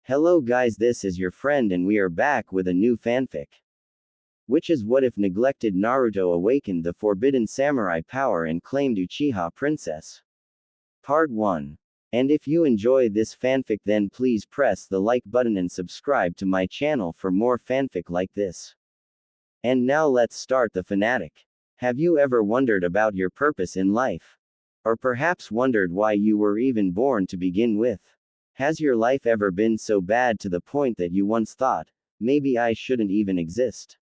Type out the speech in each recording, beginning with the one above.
Hello guys, this is your friend and we are back with a new fanfic. Which is what if neglected Naruto awakened the forbidden samurai power and claimed Uchiha princess? Part 1. And if you enjoy this fanfic then please press the like button and subscribe to my channel for more fanfic like this. And now let's start the fanatic. Have you ever wondered about your purpose in life? Or perhaps wondered why you were even born to begin with? Has your life ever been so bad to the point that you once thought, maybe I shouldn't even exist?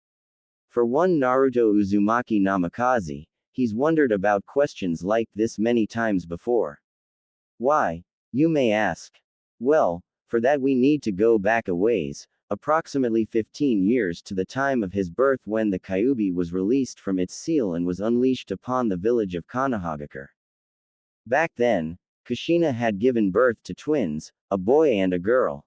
For one Naruto Uzumaki Namikaze, he's wondered about questions like this many times before. Why? You may ask. Well, for that we need to go back a ways, approximately 15 years to the time of his birth when the Kyuubi was released from its seal and was unleashed upon the village of Konohagakure. Back then, Kushina had given birth to twins, a boy and a girl.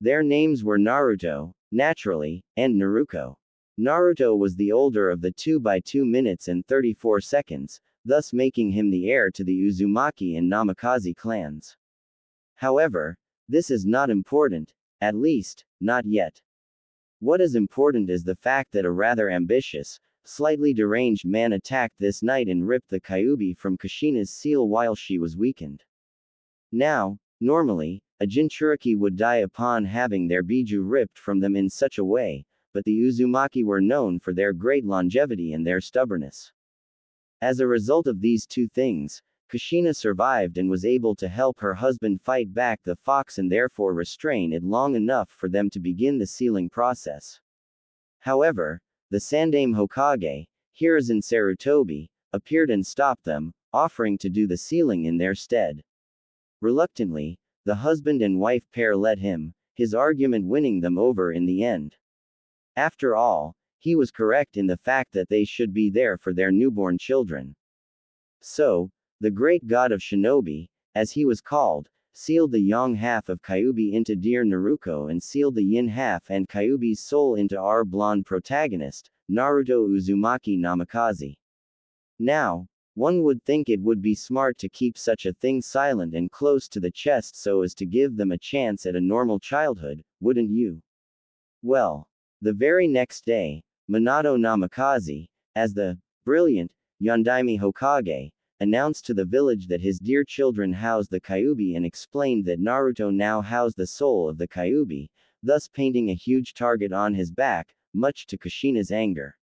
Their names were Naruto, naturally, and Naruko. Naruto was the older of the two by 2 minutes and 34 seconds, thus making him the heir to the Uzumaki and Namikaze clans. However, this is not important, at least, not yet. What is important is the fact that a rather ambitious, slightly deranged man attacked this night and ripped the Kyuubi from Kushina's seal while she was weakened. Now, normally, a Jinchuriki would die upon having their Biju ripped from them in such a way, but the Uzumaki were known for their great longevity and their stubbornness. As a result of these two things, Kushina survived and was able to help her husband fight back the fox and therefore restrain it long enough for them to begin the sealing process. However, the Sandaime Hokage, Hiruzen Sarutobi, appeared and stopped them, offering to do the sealing in their stead. Reluctantly, the husband and wife pair let him, his argument winning them over in the end. After all, he was correct in the fact that they should be there for their newborn children. So, the great god of shinobi, as he was called, sealed the yang half of Kyuubi into dear Naruko and sealed the yin half and Kyuubi's soul into our blonde protagonist, Naruto Uzumaki Namikaze. Now, one would think it would be smart to keep such a thing silent and close to the chest so as to give them a chance at a normal childhood, wouldn't you? Well, the very next day, Minato Namikaze, as the brilliant Yondaime Hokage, announced to the village that his dear children housed the Kyuubi and explained that Naruto now housed the soul of the Kyuubi, thus painting a huge target on his back, much to Kushina's anger.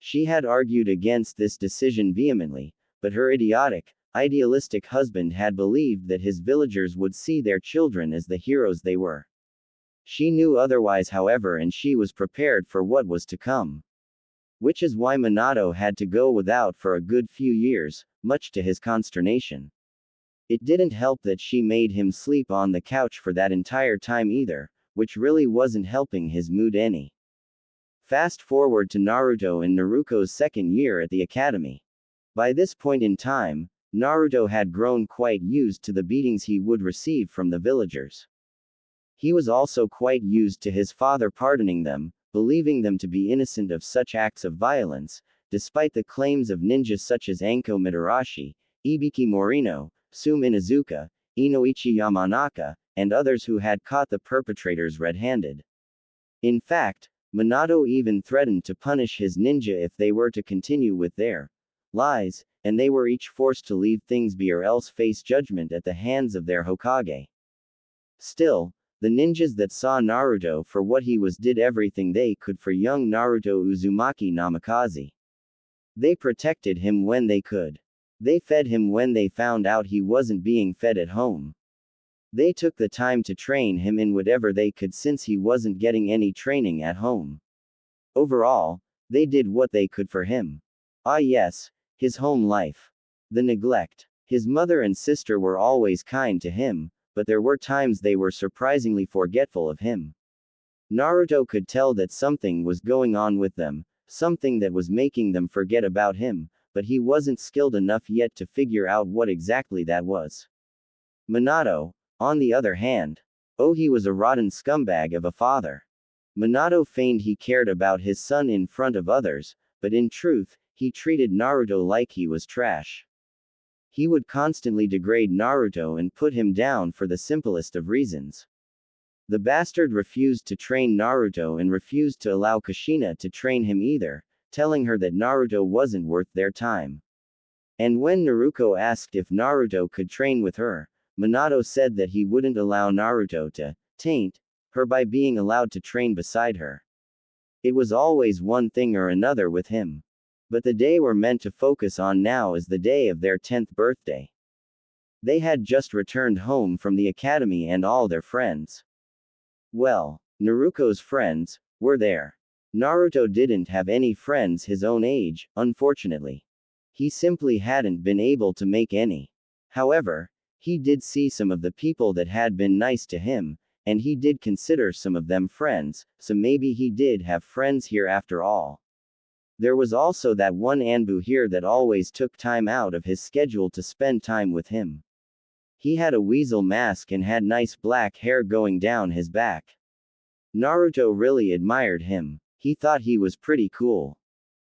She had argued against this decision vehemently, but her idiotic, idealistic husband had believed that his villagers would see their children as the heroes they were. She knew otherwise, however, and she was prepared for what was to come. Which is why Minato had to go without for a good few years, much to his consternation. It didn't help that she made him sleep on the couch for that entire time either, which really wasn't helping his mood any. Fast forward to Naruto and Naruko's second year at the academy. By this point in time, Naruto had grown quite used to the beatings he would receive from the villagers. He was also quite used to his father pardoning them, believing them to be innocent of such acts of violence, despite the claims of ninjas such as Anko Mitarashi, Ibiki Morino, Sum Inuzuka, Inoichi Yamanaka, and others who had caught the perpetrators red-handed. In fact, Minato even threatened to punish his ninja if they were to continue with their lies, and they were each forced to leave things be or else face judgment at the hands of their Hokage. Still, the ninjas that saw Naruto for what he was did everything they could for young Naruto Uzumaki Namikaze. They protected him when they could. They fed him when they found out he wasn't being fed at home. They took the time to train him in whatever they could since he wasn't getting any training at home. Overall, they did what they could for him. Ah yes, his home life. The neglect. His mother and sister were always kind to him, but there were times they were surprisingly forgetful of him. Naruto could tell that something was going on with them, something that was making them forget about him, but he wasn't skilled enough yet to figure out what exactly that was. Minato, on the other hand, oh, he was a rotten scumbag of a father. Minato feigned he cared about his son in front of others, but in truth, he treated Naruto like he was trash. He would constantly degrade Naruto and put him down for the simplest of reasons. The bastard refused to train Naruto and refused to allow Kushina to train him either, telling her that Naruto wasn't worth their time. And when Naruto asked if Naruto could train with her, Minato said that he wouldn't allow Naruto to taint her by being allowed to train beside her. It was always one thing or another with him. But the day we're meant to focus on now is the day of their 10th birthday. They had just returned home from the academy and all their friends. Well, Naruto's friends were there. Naruto didn't have any friends his own age, unfortunately. He simply hadn't been able to make any. However, he did see some of the people that had been nice to him, and he did consider some of them friends, so maybe he did have friends here after all. There was also that one Anbu here that always took time out of his schedule to spend time with him. He had a weasel mask and had nice black hair going down his back. Naruto really admired him. He thought he was pretty cool.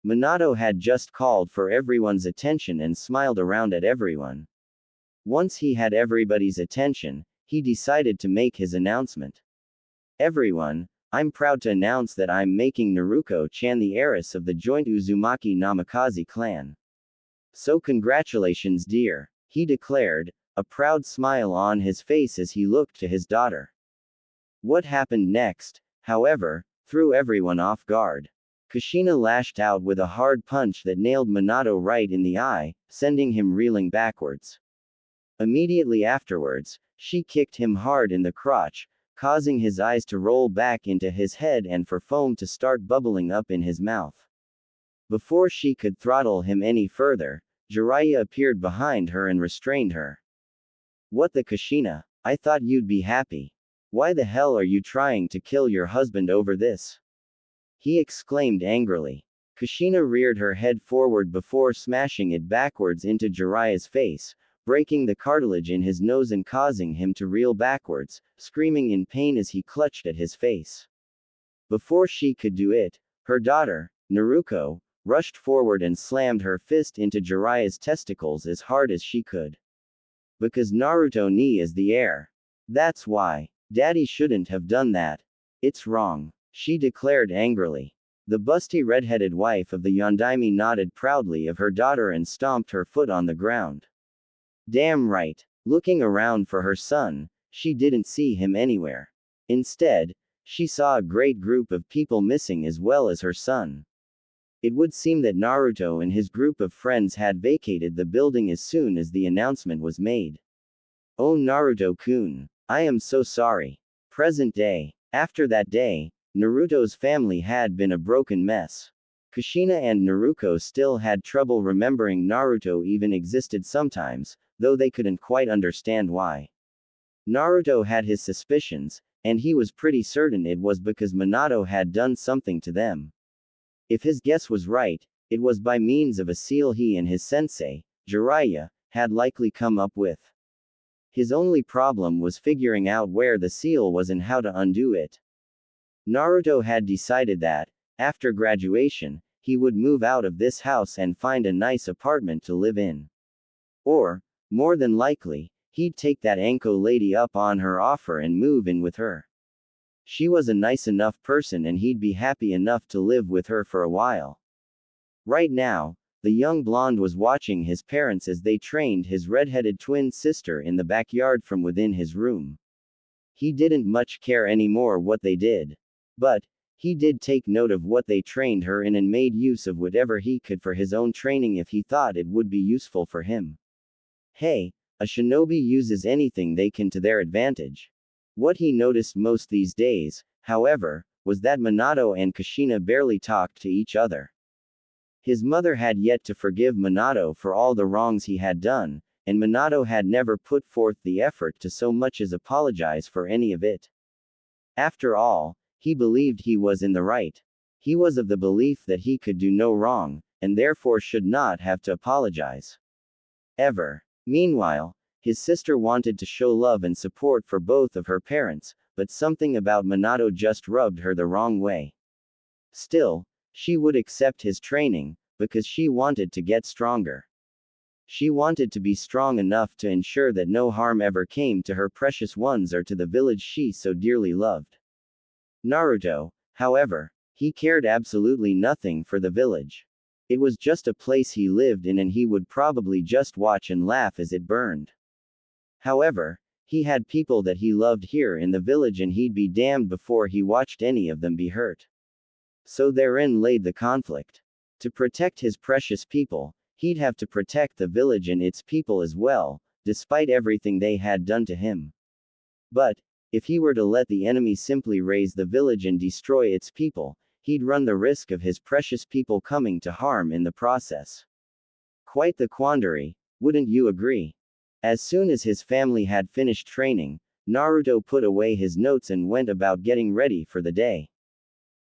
Minato had just called for everyone's attention and smiled around at everyone. Once he had everybody's attention, he decided to make his announcement. Everyone, I'm proud to announce that I'm making Naruko-chan the heiress of the joint Uzumaki Namikaze clan. So congratulations dear, he declared, a proud smile on his face as he looked to his daughter. What happened next, however, threw everyone off guard. Kushina lashed out with a hard punch that nailed Minato right in the eye, sending him reeling backwards. Immediately afterwards, she kicked him hard in the crotch, causing his eyes to roll back into his head and for foam to start bubbling up in his mouth. Before she could throttle him any further, Jiraiya appeared behind her and restrained her. What the Kushina? I thought you'd be happy. Why the hell are you trying to kill your husband over this? He exclaimed angrily. Kushina reared her head forward before smashing it backwards into Jiraiya's face, breaking the cartilage in his nose and causing him to reel backwards, screaming in pain as he clutched at his face. Before she could do it, her daughter, Naruko, rushed forward and slammed her fist into Jiraiya's testicles as hard as she could. Because Naruto ni is the heir. That's why. Daddy shouldn't have done that. It's wrong, she declared angrily. The busty red-headed wife of the Yondaime nodded proudly of her daughter and stomped her foot on the ground. Damn right. Looking around for her son, she didn't see him anywhere. Instead, she saw a great group of people missing as well as her son. It would seem that Naruto and his group of friends had vacated the building as soon as the announcement was made. Oh Naruto-kun. I am so sorry. Present day. After that day, Naruto's family had been a broken mess. Kushina and Naruto still had trouble remembering Naruto even existed sometimes, though they couldn't quite understand why. Naruto had his suspicions, and he was pretty certain it was because Minato had done something to them. If his guess was right, it was by means of a seal he and his sensei, Jiraiya, had likely come up with. His only problem was figuring out where the seal was and how to undo it. Naruto had decided that, after graduation, he would move out of this house and find a nice apartment to live in. Or, more than likely, he'd take that Anko lady up on her offer and move in with her. She was a nice enough person and he'd be happy enough to live with her for a while. Right now, the young blonde was watching his parents as they trained his red-headed twin sister in the backyard from within his room. He didn't much care anymore what they did. But, he did take note of what they trained her in and made use of whatever he could for his own training if he thought it would be useful for him. Hey, a shinobi uses anything they can to their advantage. What he noticed most these days, however, was that Minato and Kushina barely talked to each other. His mother had yet to forgive Minato for all the wrongs he had done, and Minato had never put forth the effort to so much as apologize for any of it. After all, he believed he was in the right. He was of the belief that he could do no wrong, and therefore should not have to apologize. Ever. Meanwhile, his sister wanted to show love and support for both of her parents, but something about Minato just rubbed her the wrong way. Still, she would accept his training, because she wanted to get stronger. She wanted to be strong enough to ensure that no harm ever came to her precious ones or to the village she so dearly loved. Naruto, however, he cared absolutely nothing for the village. It was just a place he lived in and he would probably just watch and laugh as it burned. However, he had people that he loved here in the village and he'd be damned before he watched any of them be hurt. So therein lay the conflict. To protect his precious people, he'd have to protect the village and its people as well, despite everything they had done to him. But, if he were to let the enemy simply raze the village and destroy its people, he'd run the risk of his precious people coming to harm in the process. Quite the quandary, wouldn't you agree? As soon as his family had finished training, Naruto put away his notes and went about getting ready for the day.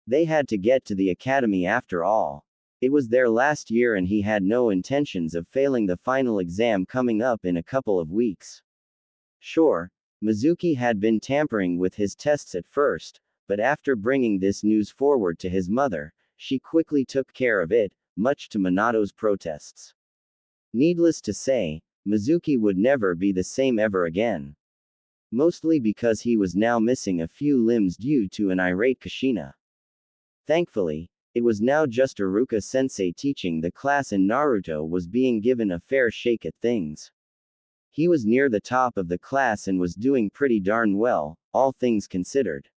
They had to get to the academy after all. It was their last year and he had no intentions of failing the final exam coming up in a couple of weeks. Sure, Mizuki had been tampering with his tests at first, but after bringing this news forward to his mother, she quickly took care of it, much to Minato's protests. Needless to say, Mizuki would never be the same ever again. Mostly because he was now missing a few limbs due to an irate Kushina. Thankfully, it was now just Iruka-sensei teaching the class and Naruto was being given a fair shake at things. He was near the top of the class and was doing pretty darn well, all things considered.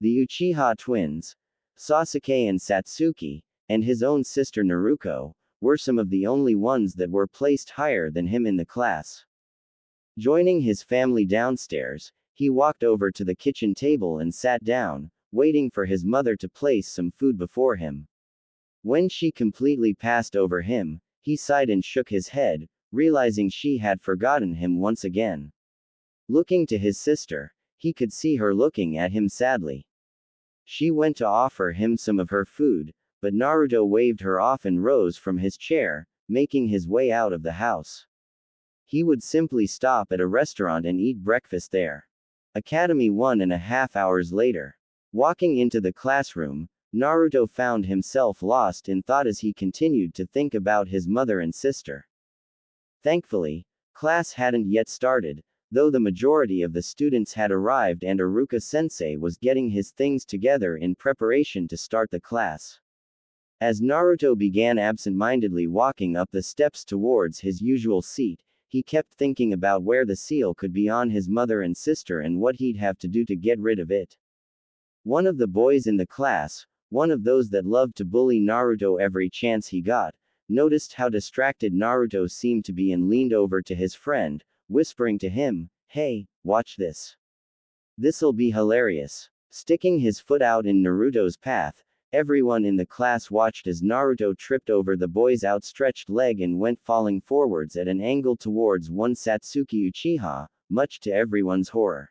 The Uchiha twins, Sasuke and Satsuki, and his own sister Naruko, were some of the only ones that were placed higher than him in the class. Joining his family downstairs, he walked over to the kitchen table and sat down, waiting for his mother to place some food before him. When she completely passed over him, he sighed and shook his head, realizing she had forgotten him once again. Looking to his sister, he could see her looking at him sadly. She went to offer him some of her food, but Naruto waved her off and rose from his chair, making his way out of the house. He would simply stop at a restaurant and eat breakfast there. Academy 1.5 hours later. Walking into the classroom, Naruto found himself lost in thought as he continued to think about his mother and sister. Thankfully, class hadn't yet started, though the majority of the students had arrived and Iruka-sensei was getting his things together in preparation to start the class. As Naruto began absent-mindedly walking up the steps towards his usual seat, he kept thinking about where the seal could be on his mother and sister and what he'd have to do to get rid of it. One of the boys in the class, one of those that loved to bully Naruto every chance he got, noticed how distracted Naruto seemed to be and leaned over to his friend, whispering to him, "Hey, watch this. This'll be hilarious." Sticking his foot out in Naruto's path, everyone in the class watched as Naruto tripped over the boy's outstretched leg and went falling forwards at an angle towards one Satsuki Uchiha, much to everyone's horror.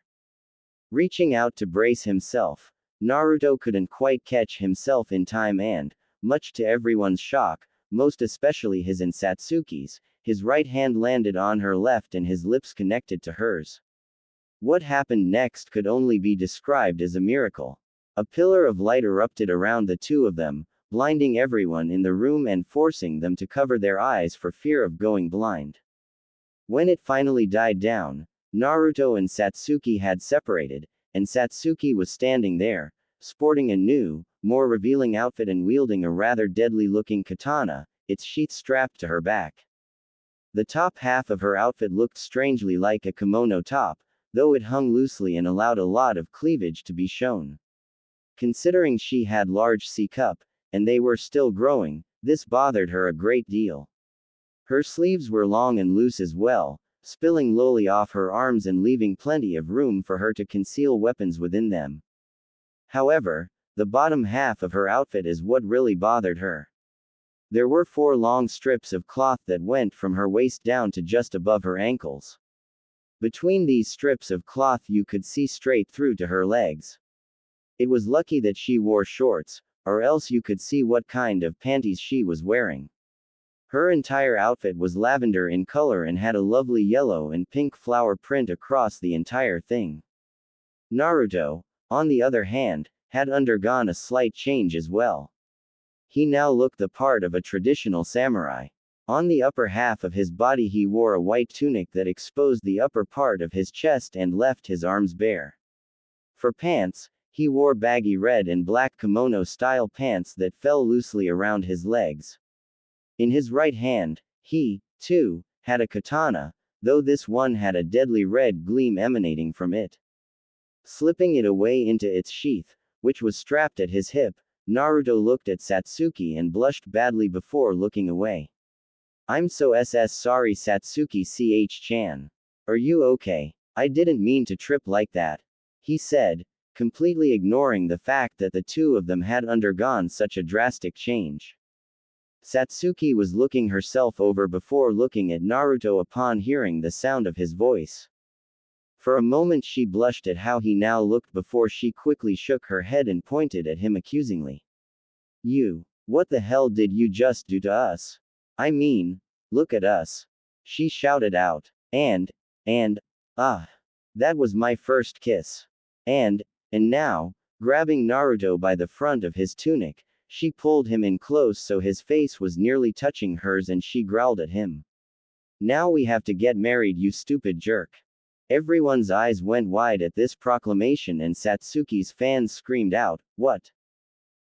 Reaching out to brace himself, Naruto couldn't quite catch himself in time and, much to everyone's shock, most especially his and Satsuki's, his right hand landed on her left and his lips connected to hers. What happened next could only be described as a miracle. A pillar of light erupted around the two of them, blinding everyone in the room and forcing them to cover their eyes for fear of going blind. When it finally died down, Naruto and Satsuki had separated, and Satsuki was standing there, sporting a new, more revealing outfit and wielding a rather deadly-looking katana, its sheath strapped to her back. The top half of her outfit looked strangely like a kimono top, though it hung loosely and allowed a lot of cleavage to be shown. Considering she had large C-cup, and they were still growing, this bothered her a great deal. Her sleeves were long and loose as well, spilling lowly off her arms and leaving plenty of room for her to conceal weapons within them. However, the bottom half of her outfit is what really bothered her. There were 4 long strips of cloth that went from her waist down to just above her ankles. Between these strips of cloth you could see straight through to her legs. It was lucky that she wore shorts, or else you could see what kind of panties she was wearing. Her entire outfit was lavender in color and had a lovely yellow and pink flower print across the entire thing. Naruto, on the other hand, had undergone a slight change as well. He now looked the part of a traditional samurai. On the upper half of his body he wore a white tunic that exposed the upper part of his chest and left his arms bare. For pants, he wore baggy red and black kimono-style pants that fell loosely around his legs. In his right hand, he, too, had a katana, though this one had a deadly red gleam emanating from it. Slipping it away into its sheath, which was strapped at his hip, Naruto looked at Satsuki and blushed badly before looking away. "I'm so sorry Satsuki-chan. Are you okay? I didn't mean to trip like that," he said, completely ignoring the fact that the two of them had undergone such a drastic change. Satsuki was looking herself over before looking at Naruto upon hearing the sound of his voice. For a moment she blushed at how he now looked before she quickly shook her head and pointed at him accusingly. What the hell did you just do to us? I mean, look at us," she shouted out. And, that was my first kiss. And now, grabbing Naruto by the front of his tunic, she pulled him in close so his face was nearly touching hers and she growled at him. "Now we have to get married, you stupid jerk." Everyone's eyes went wide at this proclamation and Satsuki's fans screamed out, "What?"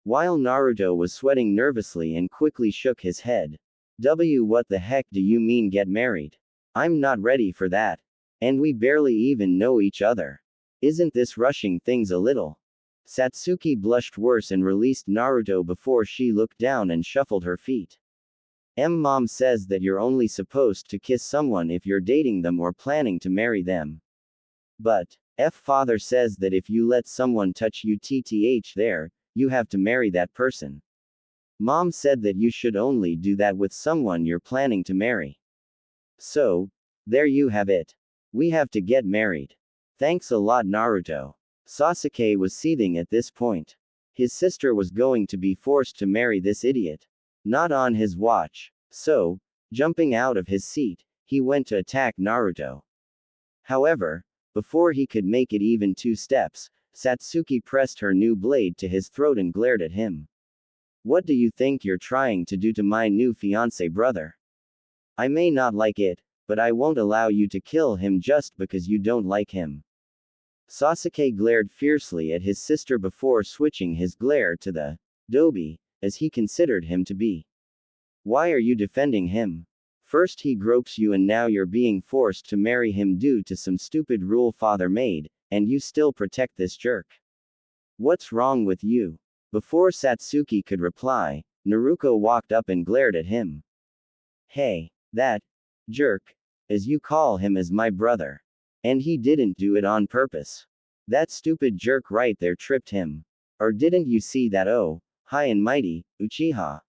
While Naruto was sweating nervously and quickly shook his head. What the heck do you mean get married? I'm not ready for that. And we barely even know each other. Isn't this rushing things a little? Satsuki blushed worse and released Naruto before she looked down and shuffled her feet. Mom says that you're only supposed to kiss someone if you're dating them or planning to marry them. But, father says that if you let someone touch you there, you have to marry that person. Mom said that you should only do that with someone you're planning to marry. So, there you have it. We have to get married. Thanks a lot, Naruto. Sasuke was seething at this point. His sister was going to be forced to marry this idiot. Not on his watch. So, jumping out of his seat, he went to attack Naruto. However, before he could make it even 2 steps, Satsuki pressed her new blade to his throat and glared at him. "What do you think you're trying to do to my new fiancé brother? I may not like it, but I won't allow you to kill him just because you don't like him." Sasuke glared fiercely at his sister before switching his glare to the Dobi, as he considered him to be. "Why are you defending him? First he gropes you and now you're being forced to marry him due to some stupid rule father made, and you still protect this jerk. What's wrong with you?" Before Satsuki could reply, Naruto walked up and glared at him. "Hey, that jerk, as you call him, is my brother. And he didn't do it on purpose. That stupid jerk right there tripped him. Or didn't you see that? Oh, high and mighty, Uchiha?"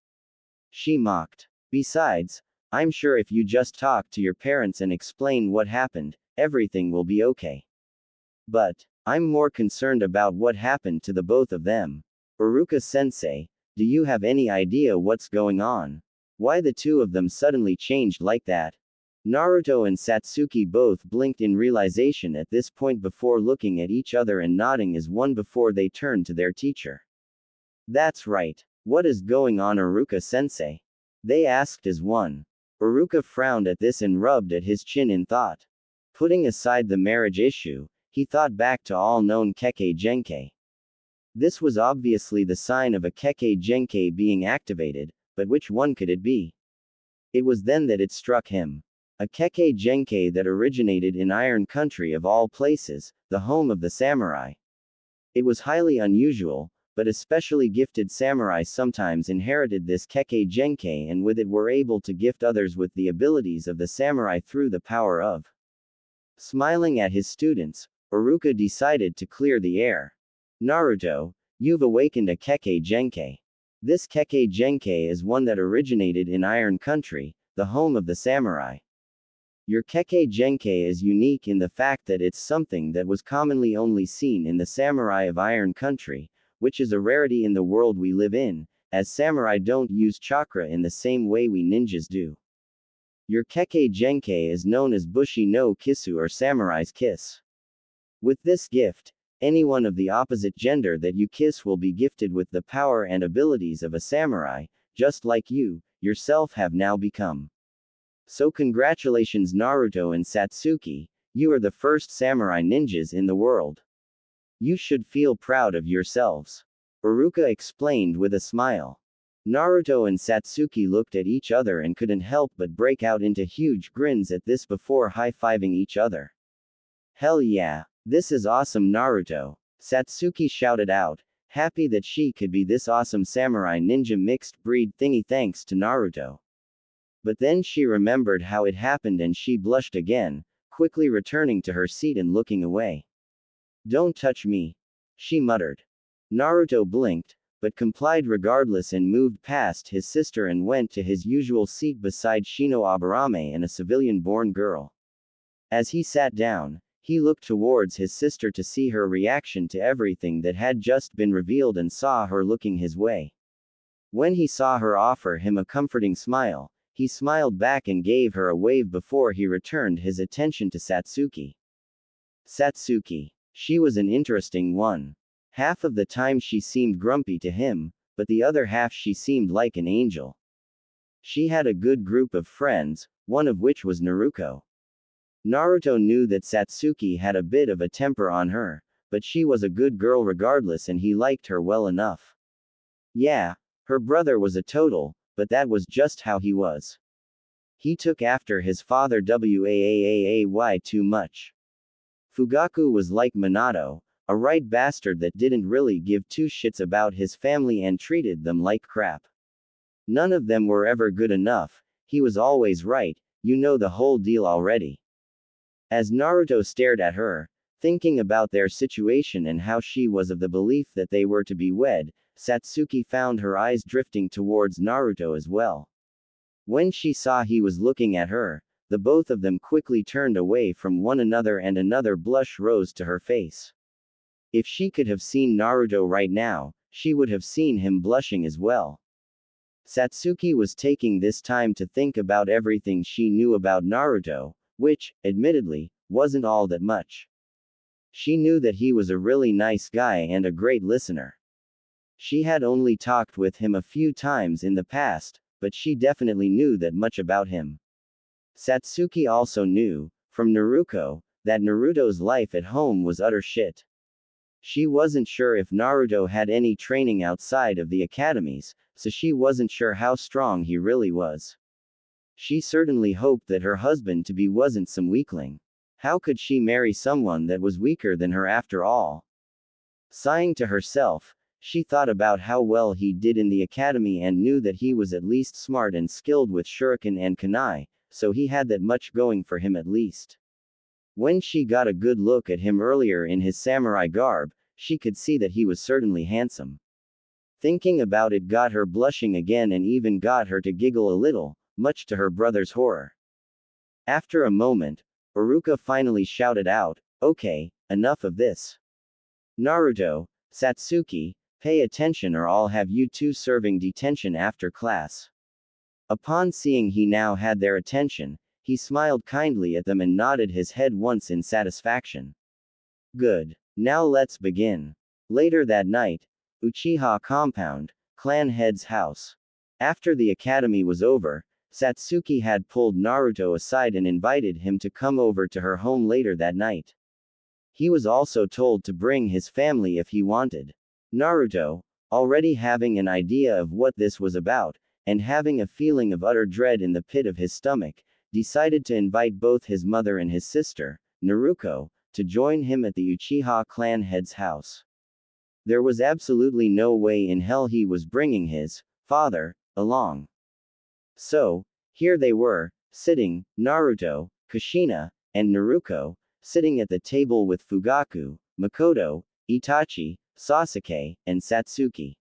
She mocked. "Besides, I'm sure if you just talk to your parents and explain what happened, everything will be okay. But, I'm more concerned about what happened to the both of them. Uruka-sensei, do you have any idea what's going on? Why the two of them suddenly changed like that?" Naruto and Satsuki both blinked in realization at this point before looking at each other and nodding as one before they turned to their teacher. "That's right. What is going on, Uruka-sensei?" they asked as one. Uruka frowned at this and rubbed at his chin in thought. Putting aside the marriage issue, he thought back to all-known Kekkei Genkai. This was obviously the sign of a Kekkei Genkai being activated, but which one could it be? It was then that it struck him. A Kekkei Genkai that originated in Iron Country of all places, the home of the samurai. It was highly unusual, but especially gifted samurai sometimes inherited this Kekkei Genkai and with it were able to gift others with the abilities of the samurai through the power of. Smiling at his students, Uruka decided to clear the air. "Naruto, you've awakened a Kekkei Genkai. This Kekkei Genkai is one that originated in Iron Country, the home of the samurai. Your Kekkei Genkai is unique in the fact that it's something that was commonly only seen in the samurai of Iron Country, which is a rarity in the world we live in, as samurai don't use chakra in the same way we ninjas do. Your Kekkei Genkai is known as Bushi no Kisu or Samurai's Kiss. With this gift, anyone of the opposite gender that you kiss will be gifted with the power and abilities of a samurai, just like you, yourself have now become. So congratulations Naruto and Satsuki, you are the first samurai ninjas in the world. You should feel proud of yourselves. Uruka explained with a smile. Naruto and Satsuki looked at each other and couldn't help but break out into huge grins at this before high-fiving each other. Hell yeah, this is awesome Naruto, Satsuki shouted out, happy that she could be this awesome samurai ninja mixed breed thingy thanks to Naruto. But then she remembered how it happened and she blushed again, quickly returning to her seat and looking away. Don't touch me, she muttered. Naruto blinked, but complied regardless and moved past his sister and went to his usual seat beside Shino Aburame and a civilian-born girl. As he sat down, he looked towards his sister to see her reaction to everything that had just been revealed and saw her looking his way. When he saw her offer him a comforting smile, he smiled back and gave her a wave before he returned his attention to Satsuki. Satsuki. She was an interesting one. Half of the time she seemed grumpy to him, but the other half she seemed like an angel. She had a good group of friends, one of which was Naruto. Naruto knew that Satsuki had a bit of a temper on her, but she was a good girl regardless and he liked her well enough. Yeah, her brother was a total, but that was just how he was. He took after his father Waay too much. Fugaku was like Minato, a right bastard that didn't really give two shits about his family and treated them like crap. None of them were ever good enough, he was always right, you know the whole deal already. As Naruto stared at her, thinking about their situation and how she was of the belief that they were to be wed, Satsuki found her eyes drifting towards Naruto as well. When she saw he was looking at her, the both of them quickly turned away from one another and another blush rose to her face. If she could have seen Naruto right now, she would have seen him blushing as well. Satsuki was taking this time to think about everything she knew about Naruto, which, admittedly, wasn't all that much. She knew that he was a really nice guy and a great listener. She had only talked with him a few times in the past, but she definitely knew that much about him. Satsuki also knew, from Naruto, that Naruto's life at home was utter shit. She wasn't sure if Naruto had any training outside of the academies, so she wasn't sure how strong he really was. She certainly hoped that her husband-to-be wasn't some weakling. How could she marry someone that was weaker than her after all? Sighing to herself, she thought about how well he did in the academy and knew that he was at least smart and skilled with shuriken and kunai, so he had that much going for him at least. When she got a good look at him earlier in his samurai garb, she could see that he was certainly handsome. Thinking about it got her blushing again and even got her to giggle a little, much to her brother's horror. After a moment, Uruka finally shouted out, "Okay, enough of this. Naruto, Satsuki, pay attention or I'll have you two serving detention after class." Upon seeing he now had their attention, he smiled kindly at them and nodded his head once in satisfaction. Good. Now let's begin. Later that night, Uchiha compound, clan head's house. After the academy was over, Satsuki had pulled Naruto aside and invited him to come over to her home later that night. He was also told to bring his family if he wanted. Naruto, already having an idea of what this was about, and having a feeling of utter dread in the pit of his stomach, decided to invite both his mother and his sister, Naruko, to join him at the Uchiha clan head's house. There was absolutely no way in hell he was bringing his father along. So, here they were, sitting, Naruto, Kushina, and Naruko, sitting at the table with Fugaku, Makoto, Itachi, Sasuke, and Satsuki.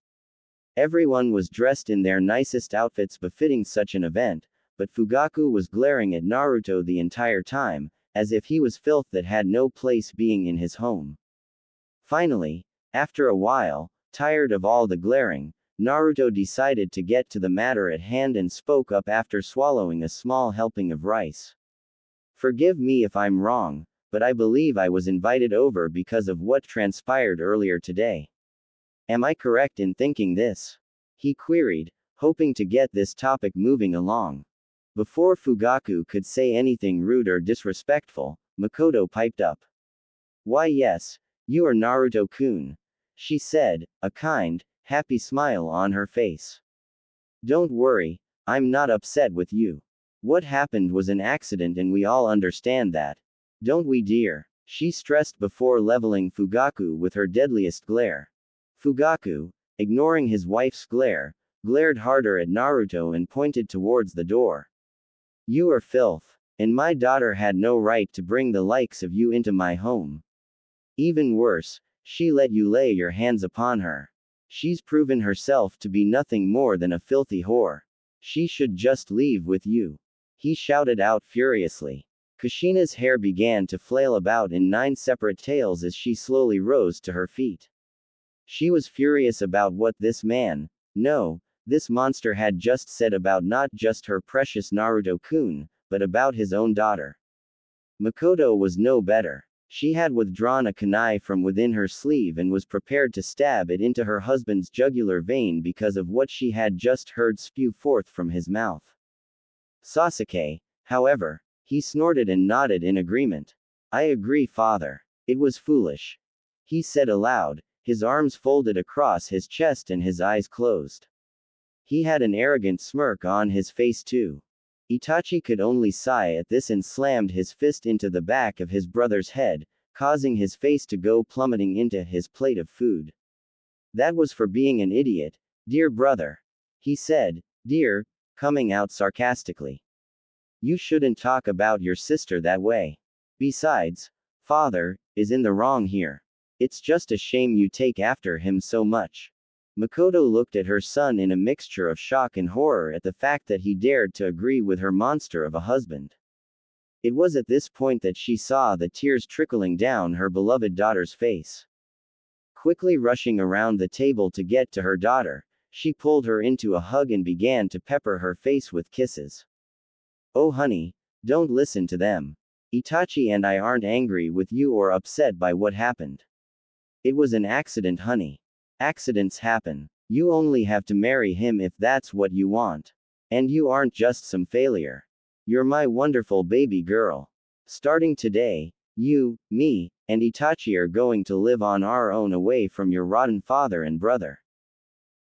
Everyone was dressed in their nicest outfits befitting such an event, but Fugaku was glaring at Naruto the entire time, as if he was filth that had no place being in his home. Finally, after a while, tired of all the glaring, Naruto decided to get to the matter at hand and spoke up after swallowing a small helping of rice. "Forgive me if I'm wrong, but I believe I was invited over because of what transpired earlier today. Am I correct in thinking this?" he queried, hoping to get this topic moving along. Before Fugaku could say anything rude or disrespectful, Makoto piped up. Why yes, you are Naruto-kun, she said, a kind, happy smile on her face. Don't worry, I'm not upset with you. What happened was an accident and we all understand that. Don't we, dear? She stressed before leveling Fugaku with her deadliest glare. Fugaku, ignoring his wife's glare, glared harder at Naruto and pointed towards the door. You are filth, and my daughter had no right to bring the likes of you into my home. Even worse, she let you lay your hands upon her. She's proven herself to be nothing more than a filthy whore. She should just leave with you. He shouted out furiously. Kushina's hair began to flail about in 9 separate tails as she slowly rose to her feet. She was furious about what this man, no, this monster had just said about not just her precious Naruto-kun, but about his own daughter. Makoto was no better. She had withdrawn a kunai from within her sleeve and was prepared to stab it into her husband's jugular vein because of what she had just heard spew forth from his mouth. Sasuke, however, he snorted and nodded in agreement. I agree, father. It was foolish. He said aloud, his arms folded across his chest and his eyes closed. He had an arrogant smirk on his face too. Itachi could only sigh at this and slammed his fist into the back of his brother's head, causing his face to go plummeting into his plate of food. That was for being an idiot, dear brother. He said, dear, coming out sarcastically. You shouldn't talk about your sister that way. Besides, father is in the wrong here. It's just a shame you take after him so much. Makoto looked at her son in a mixture of shock and horror at the fact that he dared to agree with her monster of a husband. It was at this point that she saw the tears trickling down her beloved daughter's face. Quickly rushing around the table to get to her daughter, she pulled her into a hug and began to pepper her face with kisses. Oh honey, don't listen to them. Itachi and I aren't angry with you or upset by what happened. It was an accident, honey. Accidents happen. You only have to marry him if that's what you want. And you aren't just some failure. You're my wonderful baby girl. Starting today, you, me, and Itachi are going to live on our own away from your rotten father and brother.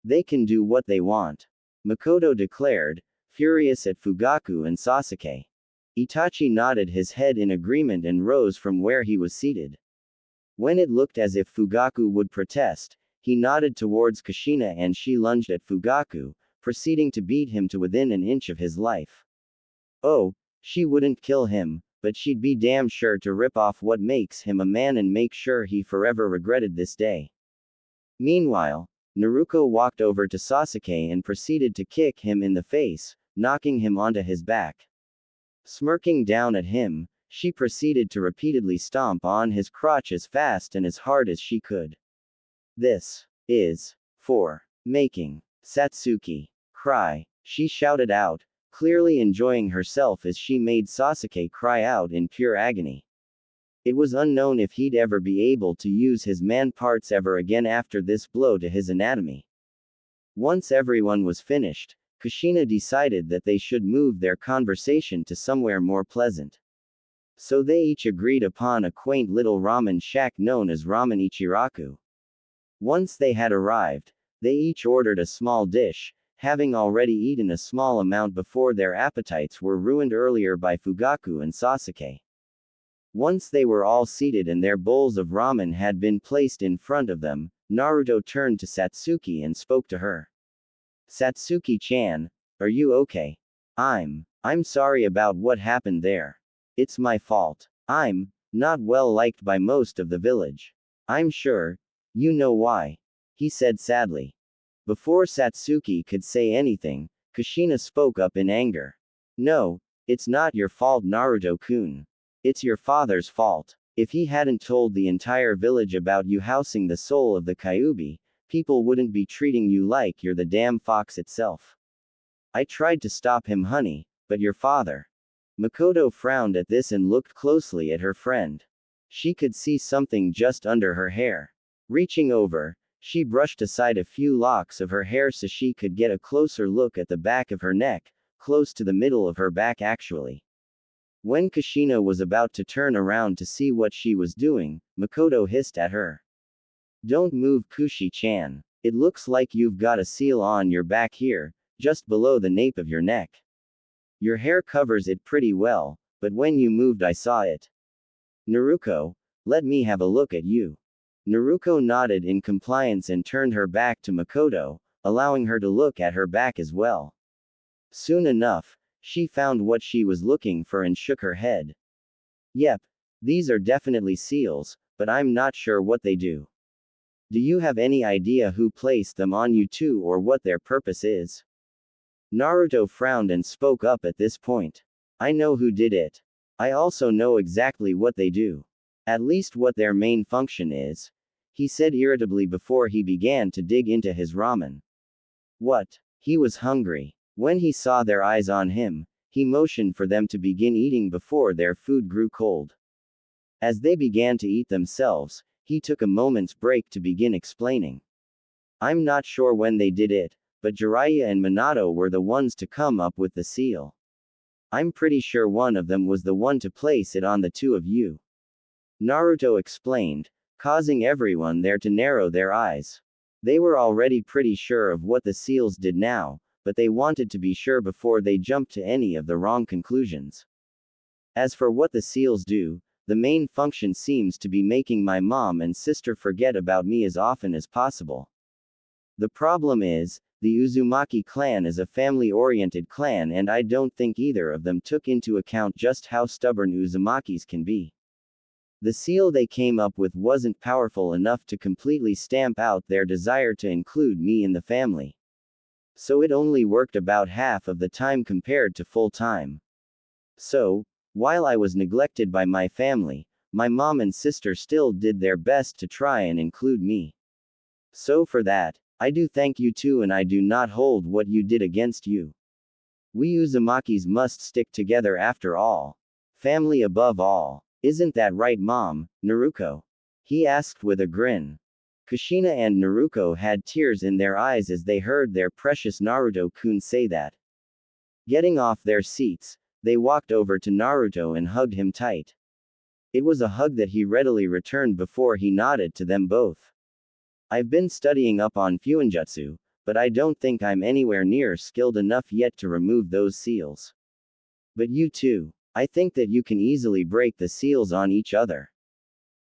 They can do what they want. Makoto declared, furious at Fugaku and Sasuke. Itachi nodded his head in agreement and rose from where he was seated. When it looked as if Fugaku would protest, he nodded towards Kushina and she lunged at Fugaku, proceeding to beat him to within an inch of his life. Oh, she wouldn't kill him, but she'd be damn sure to rip off what makes him a man and make sure he forever regretted this day. Meanwhile, Naruto walked over to Sasuke and proceeded to kick him in the face, knocking him onto his back. Smirking down at him, she proceeded to repeatedly stomp on his crotch as fast and as hard as she could. This is for making Satsuki cry, she shouted out, clearly enjoying herself as she made Sasuke cry out in pure agony. It was unknown if he'd ever be able to use his man parts ever again after this blow to his anatomy. Once everyone was finished, Kushina decided that they should move their conversation to somewhere more pleasant. So they each agreed upon a quaint little ramen shack known as Ramen Ichiraku. Once they had arrived, they each ordered a small dish, having already eaten a small amount before their appetites were ruined earlier by Fugaku and Sasuke. Once they were all seated and their bowls of ramen had been placed in front of them, Naruto turned to Satsuki and spoke to her. Satsuki-chan, are you okay? I'm sorry about what happened there. It's my fault. I'm not well liked by most of the village. I'm sure you know why, he said sadly. Before Satsuki could say anything, Kushina spoke up in anger. No, it's not your fault, Naruto-kun. It's your father's fault. If he hadn't told the entire village about you housing the soul of the Kyuubi, people wouldn't be treating you like you're the damn fox itself. I tried to stop him, honey, but your father. Makoto frowned at this and looked closely at her friend. She could see something just under her hair. Reaching over, she brushed aside a few locks of her hair so she could get a closer look at the back of her neck, close to the middle of her back actually. When Kushina was about to turn around to see what she was doing, Makoto hissed at her. Don't move, Kushi-chan. It looks like you've got a seal on your back here, just below the nape of your neck. Your hair covers it pretty well, but when you moved I saw it. Naruto, let me have a look at you. Naruto nodded in compliance and turned her back to Makoto, allowing her to look at her back as well. Soon enough, she found what she was looking for and shook her head. Yep, these are definitely seals, but I'm not sure what they do. Do you have any idea who placed them on you two or what their purpose is? Naruto frowned and spoke up at this point. I know who did it. I also know exactly what they do. At least what their main function is, he said irritably before he began to dig into his ramen. What? He was hungry. When he saw their eyes on him, he motioned for them to begin eating before their food grew cold. As they began to eat themselves, he took a moment's break to begin explaining. I'm not sure when they did it, but Jiraiya and Minato were the ones to come up with the seal. I'm pretty sure one of them was the one to place it on the two of you. Naruto explained, causing everyone there to narrow their eyes. They were already pretty sure of what the seals did now, but they wanted to be sure before they jumped to any of the wrong conclusions. As for what the seals do, the main function seems to be making my mom and sister forget about me as often as possible. The problem is, the Uzumaki clan is a family-oriented clan and I don't think either of them took into account just how stubborn Uzumakis can be. The seal they came up with wasn't powerful enough to completely stamp out their desire to include me in the family. So it only worked about half of the time compared to full time. So, while I was neglected by my family, my mom and sister still did their best to try and include me. So for that, I do thank you too, and I do not hold what you did against you. We Uzumakis must stick together after all. Family above all. Isn't that right, Mom, Naruto? He asked with a grin. Kushina and Naruto had tears in their eyes as they heard their precious Naruto-kun say that. Getting off their seats, they walked over to Naruto and hugged him tight. It was a hug that he readily returned before he nodded to them both. I've been studying up on Fuinjutsu, but I don't think I'm anywhere near skilled enough yet to remove those seals. But you too. I think that you can easily break the seals on each other.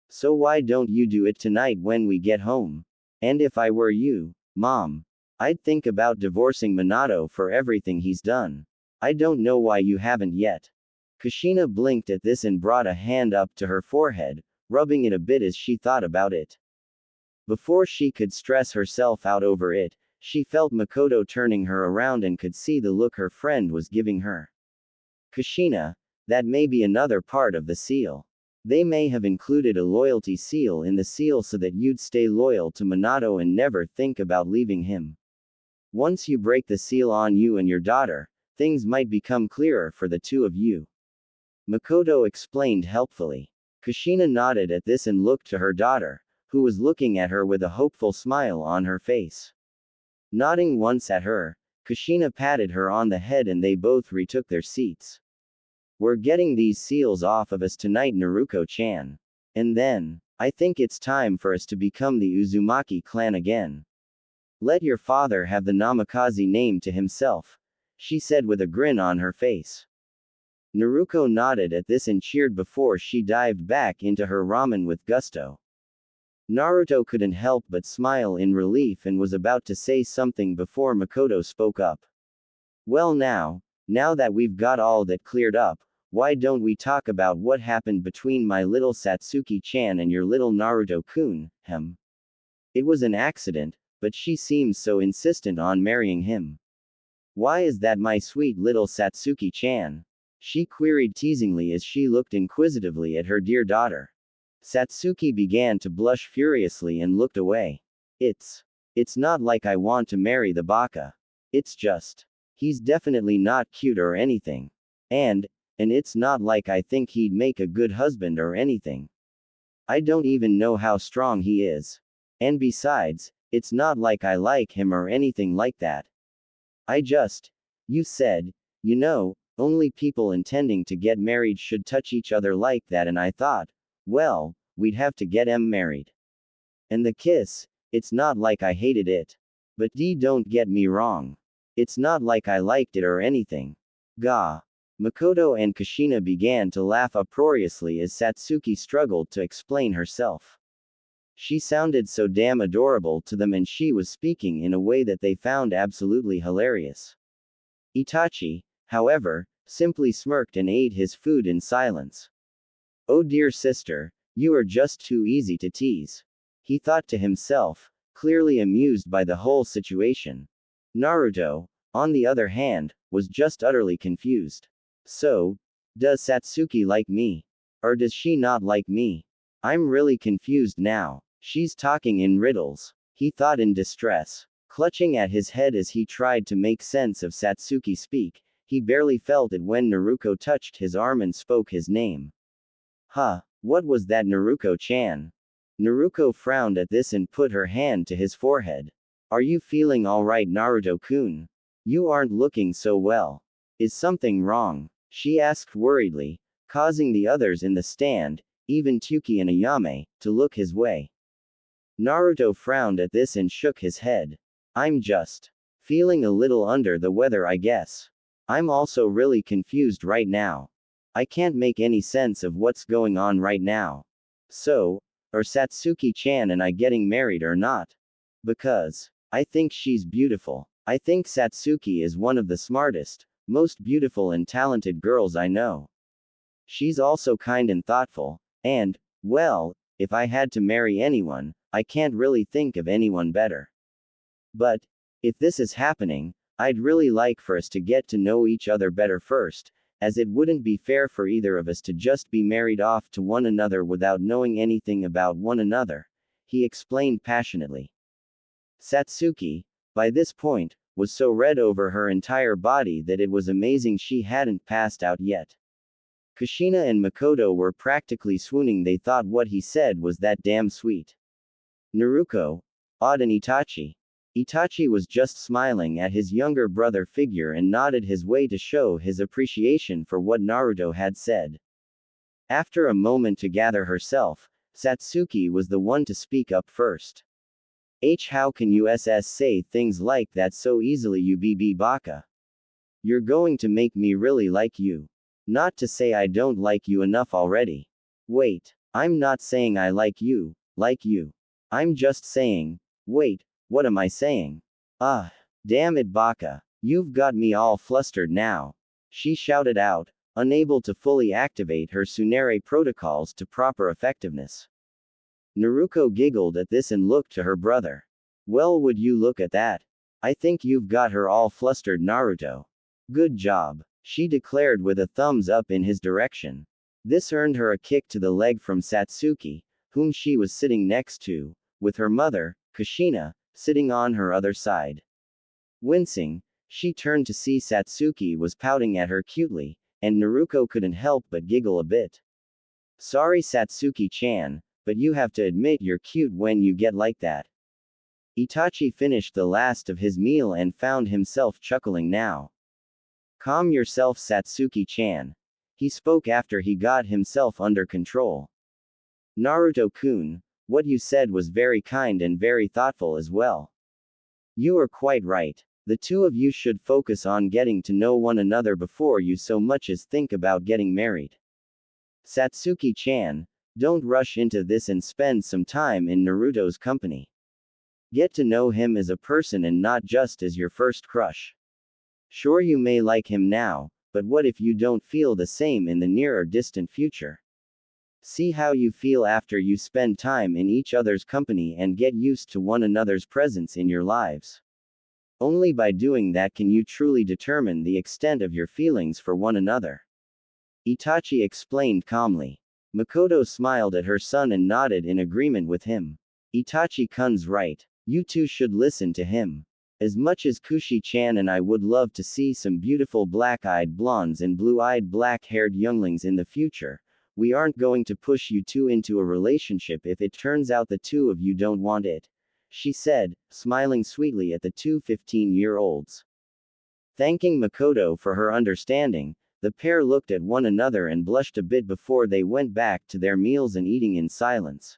So why don't you do it tonight when we get home? And if I were you, Mom, I'd think about divorcing Minato for everything he's done. I don't know why you haven't yet. Kushina blinked at this and brought a hand up to her forehead, rubbing it a bit as she thought about it. Before she could stress herself out over it, she felt Makoto turning her around and could see the look her friend was giving her. Kushina, that may be another part of the seal. They may have included a loyalty seal in the seal so that you'd stay loyal to Minato and never think about leaving him. Once you break the seal on you and your daughter, things might become clearer for the two of you. Makoto explained helpfully. Kushina nodded at this and looked to her daughter, who was looking at her with a hopeful smile on her face. Nodding once at her, Kushina patted her on the head and they both retook their seats. We're getting these seals off of us tonight, Naruto-chan. And then, I think it's time for us to become the Uzumaki clan again. Let your father have the Namikaze name to himself, she said with a grin on her face. Naruto nodded at this and cheered before she dived back into her ramen with gusto. Naruto couldn't help but smile in relief and was about to say something before Makoto spoke up. Well now that we've got all that cleared up, why don't we talk about what happened between my little Satsuki-chan and your little Naruto-kun, It was an accident, but she seems so insistent on marrying him. Why is that, my sweet little Satsuki-chan? She queried teasingly as she looked inquisitively at her dear daughter. Satsuki began to blush furiously and looked away. It's not like I want to marry the baka. It's just, he's definitely not cute or anything. And it's not like I think he'd make a good husband or anything. I don't even know how strong he is. And besides, it's not like I like him or anything like that. You said You know, only people intending to get married should touch each other like that, and I thought, well, we'd have to get married. And the kiss, it's not like I hated it. But don't get me wrong. It's not like I liked it or anything. Gah. Makoto and Kushina began to laugh uproariously as Satsuki struggled to explain herself. She sounded so damn adorable to them, and she was speaking in a way that they found absolutely hilarious. Itachi, however, simply smirked and ate his food in silence. Oh dear sister, you are just too easy to tease. He thought to himself, clearly amused by the whole situation. Naruto, on the other hand, was just utterly confused. So, does Satsuki like me? Or does she not like me? I'm really confused now. She's talking in riddles, he thought in distress. Clutching at his head as he tried to make sense of Satsuki's speak, he barely felt it when Naruto touched his arm and spoke his name. Huh, what was that, Naruto-chan? Naruto frowned at this and put her hand to his forehead. Are you feeling alright, Naruto-kun? You aren't looking so well. Is something wrong? She asked worriedly, causing the others in the stand, even Tuki and Ayame, to look his way. Naruto frowned at this and shook his head. I'm just feeling a little under the weather, I guess. I'm also really confused right now. I can't make any sense of what's going on right now. So, are Satsuki-chan and I getting married or not? Because I think she's beautiful. I think Satsuki is one of the smartest, most beautiful and talented girls I know. She's also kind and thoughtful, and, well, if I had to marry anyone, I can't really think of anyone better. But, if this is happening, I'd really like for us to get to know each other better first, as it wouldn't be fair for either of us to just be married off to one another without knowing anything about one another, he explained passionately. Satsuki, by this point, was so red over her entire body that it was amazing she hadn't passed out yet. Kushina and Makoto were practically swooning. They thought what he said was that damn sweet. Naruto, Odd and Itachi. Itachi was just smiling at his younger brother figure and nodded his way to show his appreciation for what Naruto had said. After a moment to gather herself, Satsuki was the one to speak up first. How can you say things like that so easily, you BB baka? You're going to make me really like you. Not to say I don't like you enough already. Wait, I'm not saying I like you. I'm just saying, wait, what am I saying? Damn it, baka. You've got me all flustered now. She shouted out, unable to fully activate her Tsunere protocols to proper effectiveness. Naruto giggled at this and looked to her brother. Well, would you look at that? I think you've got her all flustered, Naruto. Good job, she declared with a thumbs up in his direction. This earned her a kick to the leg from Satsuki, whom she was sitting next to, with her mother, Kushina, sitting on her other side. Wincing, she turned to see Satsuki was pouting at her cutely, and Naruto couldn't help but giggle a bit. Sorry, Satsuki-chan, but you have to admit you're cute when you get like that. Itachi finished the last of his meal and found himself chuckling now. Calm yourself, Satsuki-chan. He spoke after he got himself under control. Naruto-kun, what you said was very kind and very thoughtful as well. You are quite right. The two of you should focus on getting to know one another before you so much as think about getting married. Satsuki-chan, don't rush into this and spend some time in Naruto's company. Get to know him as a person and not just as your first crush. Sure, you may like him now, but what if you don't feel the same in the near or distant future? See how you feel after you spend time in each other's company and get used to one another's presence in your lives. Only by doing that can you truly determine the extent of your feelings for one another. Itachi explained calmly. Makoto smiled at her son and nodded in agreement with him. Itachi-kun's right. You two should listen to him. As much as Kushi-chan and I would love to see some beautiful black-eyed blondes and blue-eyed black-haired younglings in the future, we aren't going to push you two into a relationship if it turns out the two of you don't want it, she said, smiling sweetly at the two 15-year-olds. Thanking Makoto for her understanding, the pair looked at one another and blushed a bit before they went back to their meals and eating in silence.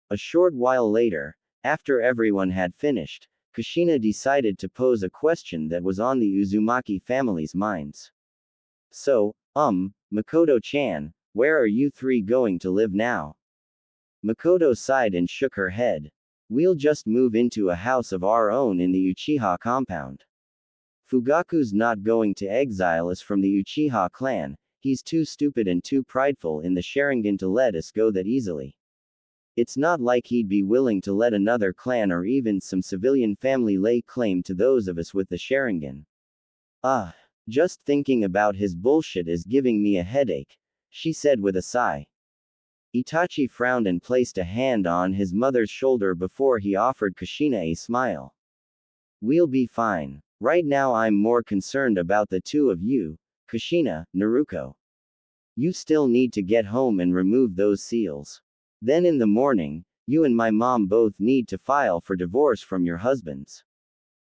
A short while later, after everyone had finished, Kushina decided to pose a question that was on the Uzumaki family's minds. So, Makoto-chan, where are you three going to live now? Makoto sighed and shook her head. We'll just move into a house of our own in the Uchiha compound. Fugaku's not going to exile us from the Uchiha clan, he's too stupid and too prideful in the Sharingan to let us go that easily. It's not like he'd be willing to let another clan or even some civilian family lay claim to those of us with the Sharingan. Just thinking about his bullshit is giving me a headache, she said with a sigh. Itachi frowned and placed a hand on his mother's shoulder before he offered Kushina a smile. We'll be fine. Right now I'm more concerned about the two of you, Kushina, Naruto. You still need to get home and remove those seals. Then in the morning, you and my mom both need to file for divorce from your husbands.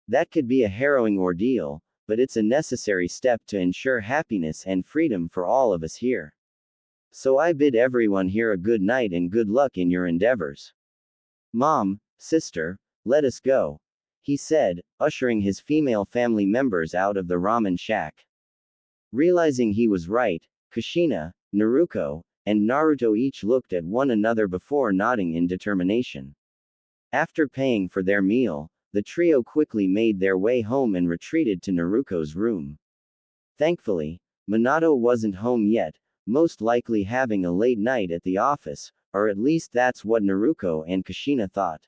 That could be a harrowing ordeal, but it's a necessary step to ensure happiness and freedom for all of us here. So I bid everyone here a good night and good luck in your endeavors. Mom, sister, let us go, he said, ushering his female family members out of the ramen shack. Realizing he was right, Kushina, Naruto, and Naruto each looked at one another before nodding in determination. After paying for their meal, the trio quickly made their way home and retreated to Naruto's room. Thankfully, Minato wasn't home yet, most likely having a late night at the office, or at least that's what Naruto and Kushina thought.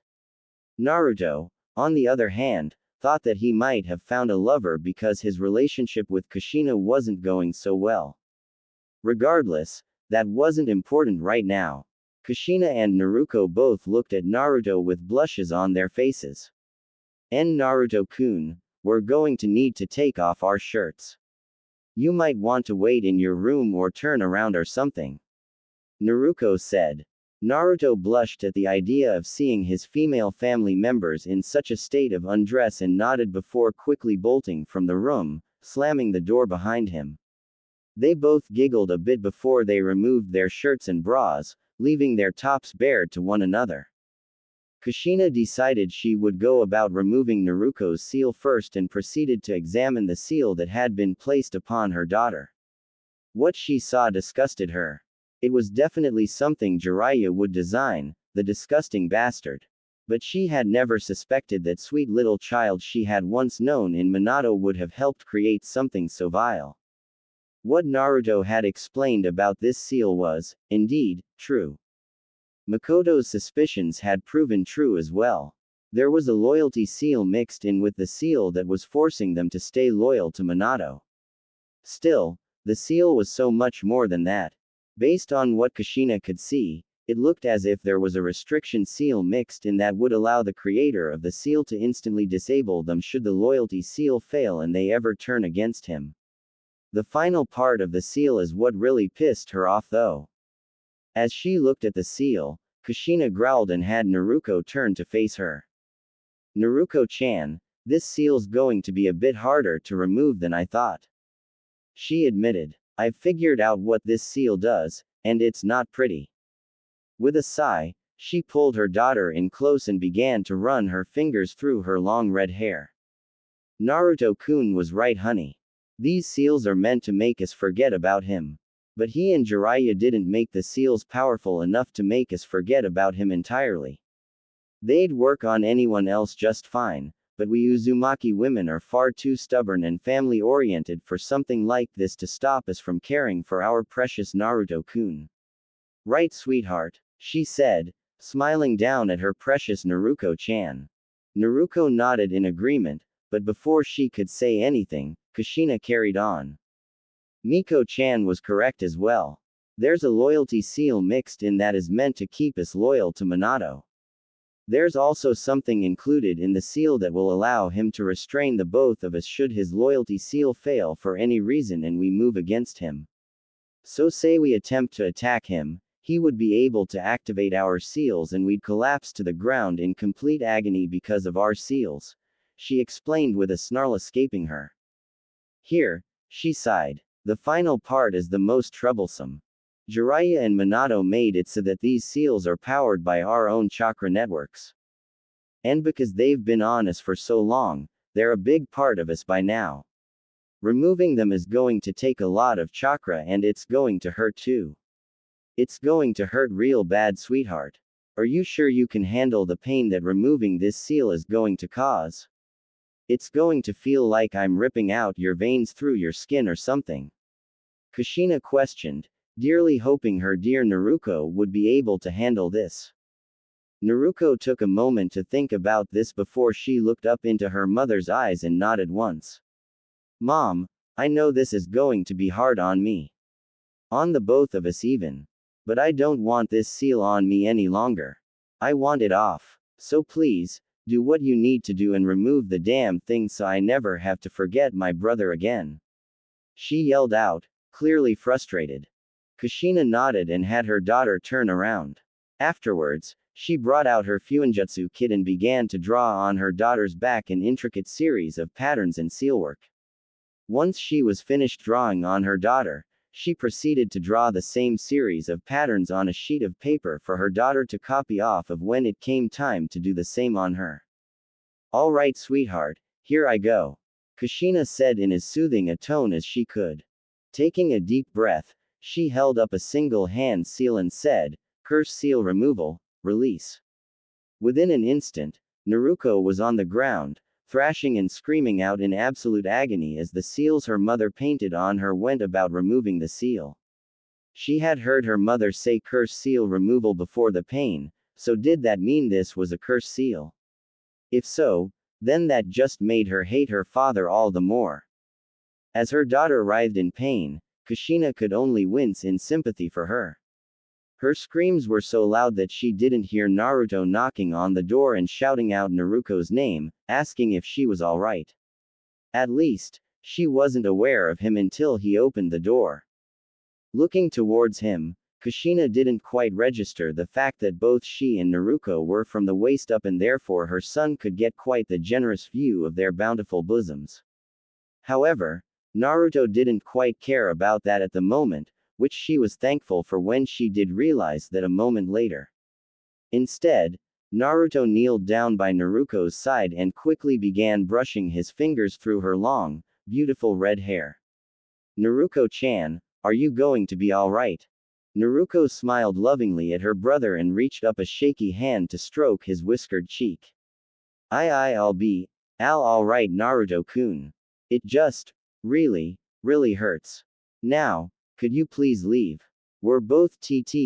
Naruto, on the other hand, thought that he might have found a lover because his relationship with Kushina wasn't going so well. Regardless, that wasn't important right now. Kushina and Naruto both looked at Naruto with blushes on their faces. Naruto-kun, we're going to need to take off our shirts. You might want to wait in your room or turn around or something. Naruto said. Naruto blushed at the idea of seeing his female family members in such a state of undress and nodded before quickly bolting from the room, slamming the door behind him. They both giggled a bit before they removed their shirts and bras, leaving their tops bared to one another. Kushina decided she would go about removing Naruto's seal first and proceeded to examine the seal that had been placed upon her daughter. What she saw disgusted her. It was definitely something Jiraiya would design, the disgusting bastard. But she had never suspected that sweet little child she had once known in Minato would have helped create something so vile. What Naruto had explained about this seal was, indeed, true. Makoto's suspicions had proven true as well. There was a loyalty seal mixed in with the seal that was forcing them to stay loyal to Minato. Still, the seal was so much more than that. Based on what Kushina could see, it looked as if there was a restriction seal mixed in that would allow the creator of the seal to instantly disable them should the loyalty seal fail and they ever turn against him. The final part of the seal is what really pissed her off though. As she looked at the seal, Kushina growled and had Naruto turn to face her. Naruto-chan, this seal's going to be a bit harder to remove than I thought. She admitted. I've figured out what this seal does, and it's not pretty. With a sigh, she pulled her daughter in close and began to run her fingers through her long red hair. Naruto-kun was right, honey. These seals are meant to make us forget about him. But he and Jiraiya didn't make the seals powerful enough to make us forget about him entirely. They'd work on anyone else just fine, but we Uzumaki women are far too stubborn and family-oriented for something like this to stop us from caring for our precious Naruto-kun. Right, sweetheart, she said, smiling down at her precious Naruto-chan. Naruto nodded in agreement, but before she could say anything, Kushina carried on. Miko-chan was correct as well. There's a loyalty seal mixed in that is meant to keep us loyal to Minato. There's also something included in the seal that will allow him to restrain the both of us should his loyalty seal fail for any reason and we move against him. So say we attempt to attack him, he would be able to activate our seals and we'd collapse to the ground in complete agony because of our seals, she explained with a snarl escaping her. Here, she sighed. The final part is the most troublesome. Jiraiya and Minato made it so that these seals are powered by our own chakra networks. And because they've been on us for so long, they're a big part of us by now. Removing them is going to take a lot of chakra and it's going to hurt too. It's going to hurt real bad, sweetheart. Are you sure you can handle the pain that removing this seal is going to cause? It's going to feel like I'm ripping out your veins through your skin or something. Kushina questioned, dearly hoping her dear Naruto would be able to handle this. Naruto took a moment to think about this before she looked up into her mother's eyes and nodded once. Mom, I know this is going to be hard on me. On the both of us even. But I don't want this seal on me any longer. I want it off. So please, do what you need to do and remove the damn thing so I never have to forget my brother again. She yelled out, clearly frustrated. Kushina nodded and had her daughter turn around. Afterwards, she brought out her Fuinjutsu kit and began to draw on her daughter's back an intricate series of patterns and sealwork. Once she was finished drawing on her daughter, she proceeded to draw the same series of patterns on a sheet of paper for her daughter to copy off of when it came time to do the same on her. All right, sweetheart, here I go. Kushina said in as soothing a tone as she could. Taking a deep breath, she held up a single hand seal and said, Curse seal removal, release. Within an instant, Naruto was on the ground, thrashing and screaming out in absolute agony as the seals her mother painted on her went about removing the seal. She had heard her mother say curse seal removal before the pain, so did that mean this was a curse seal? If so, then that just made her hate her father all the more. As her daughter writhed in pain, Kushina could only wince in sympathy for her. Her screams were so loud that she didn't hear Naruto knocking on the door and shouting out Naruto's name, asking if she was alright. At least, she wasn't aware of him until he opened the door. Looking towards him, Kushina didn't quite register the fact that both she and Naruto were from the waist up and therefore her son could get quite the generous view of their bountiful bosoms. However, Naruto didn't quite care about that at the moment, which she was thankful for when she did realize that a moment later. Instead, Naruto kneeled down by Naruto's side and quickly began brushing his fingers through her long, beautiful red hair. Naruto-chan, are you going to be alright? Naruto smiled lovingly at her brother and reached up a shaky hand to stroke his whiskered cheek. I'll be alright, Naruto-kun. It just, really hurts. Now, could you please leave? We're both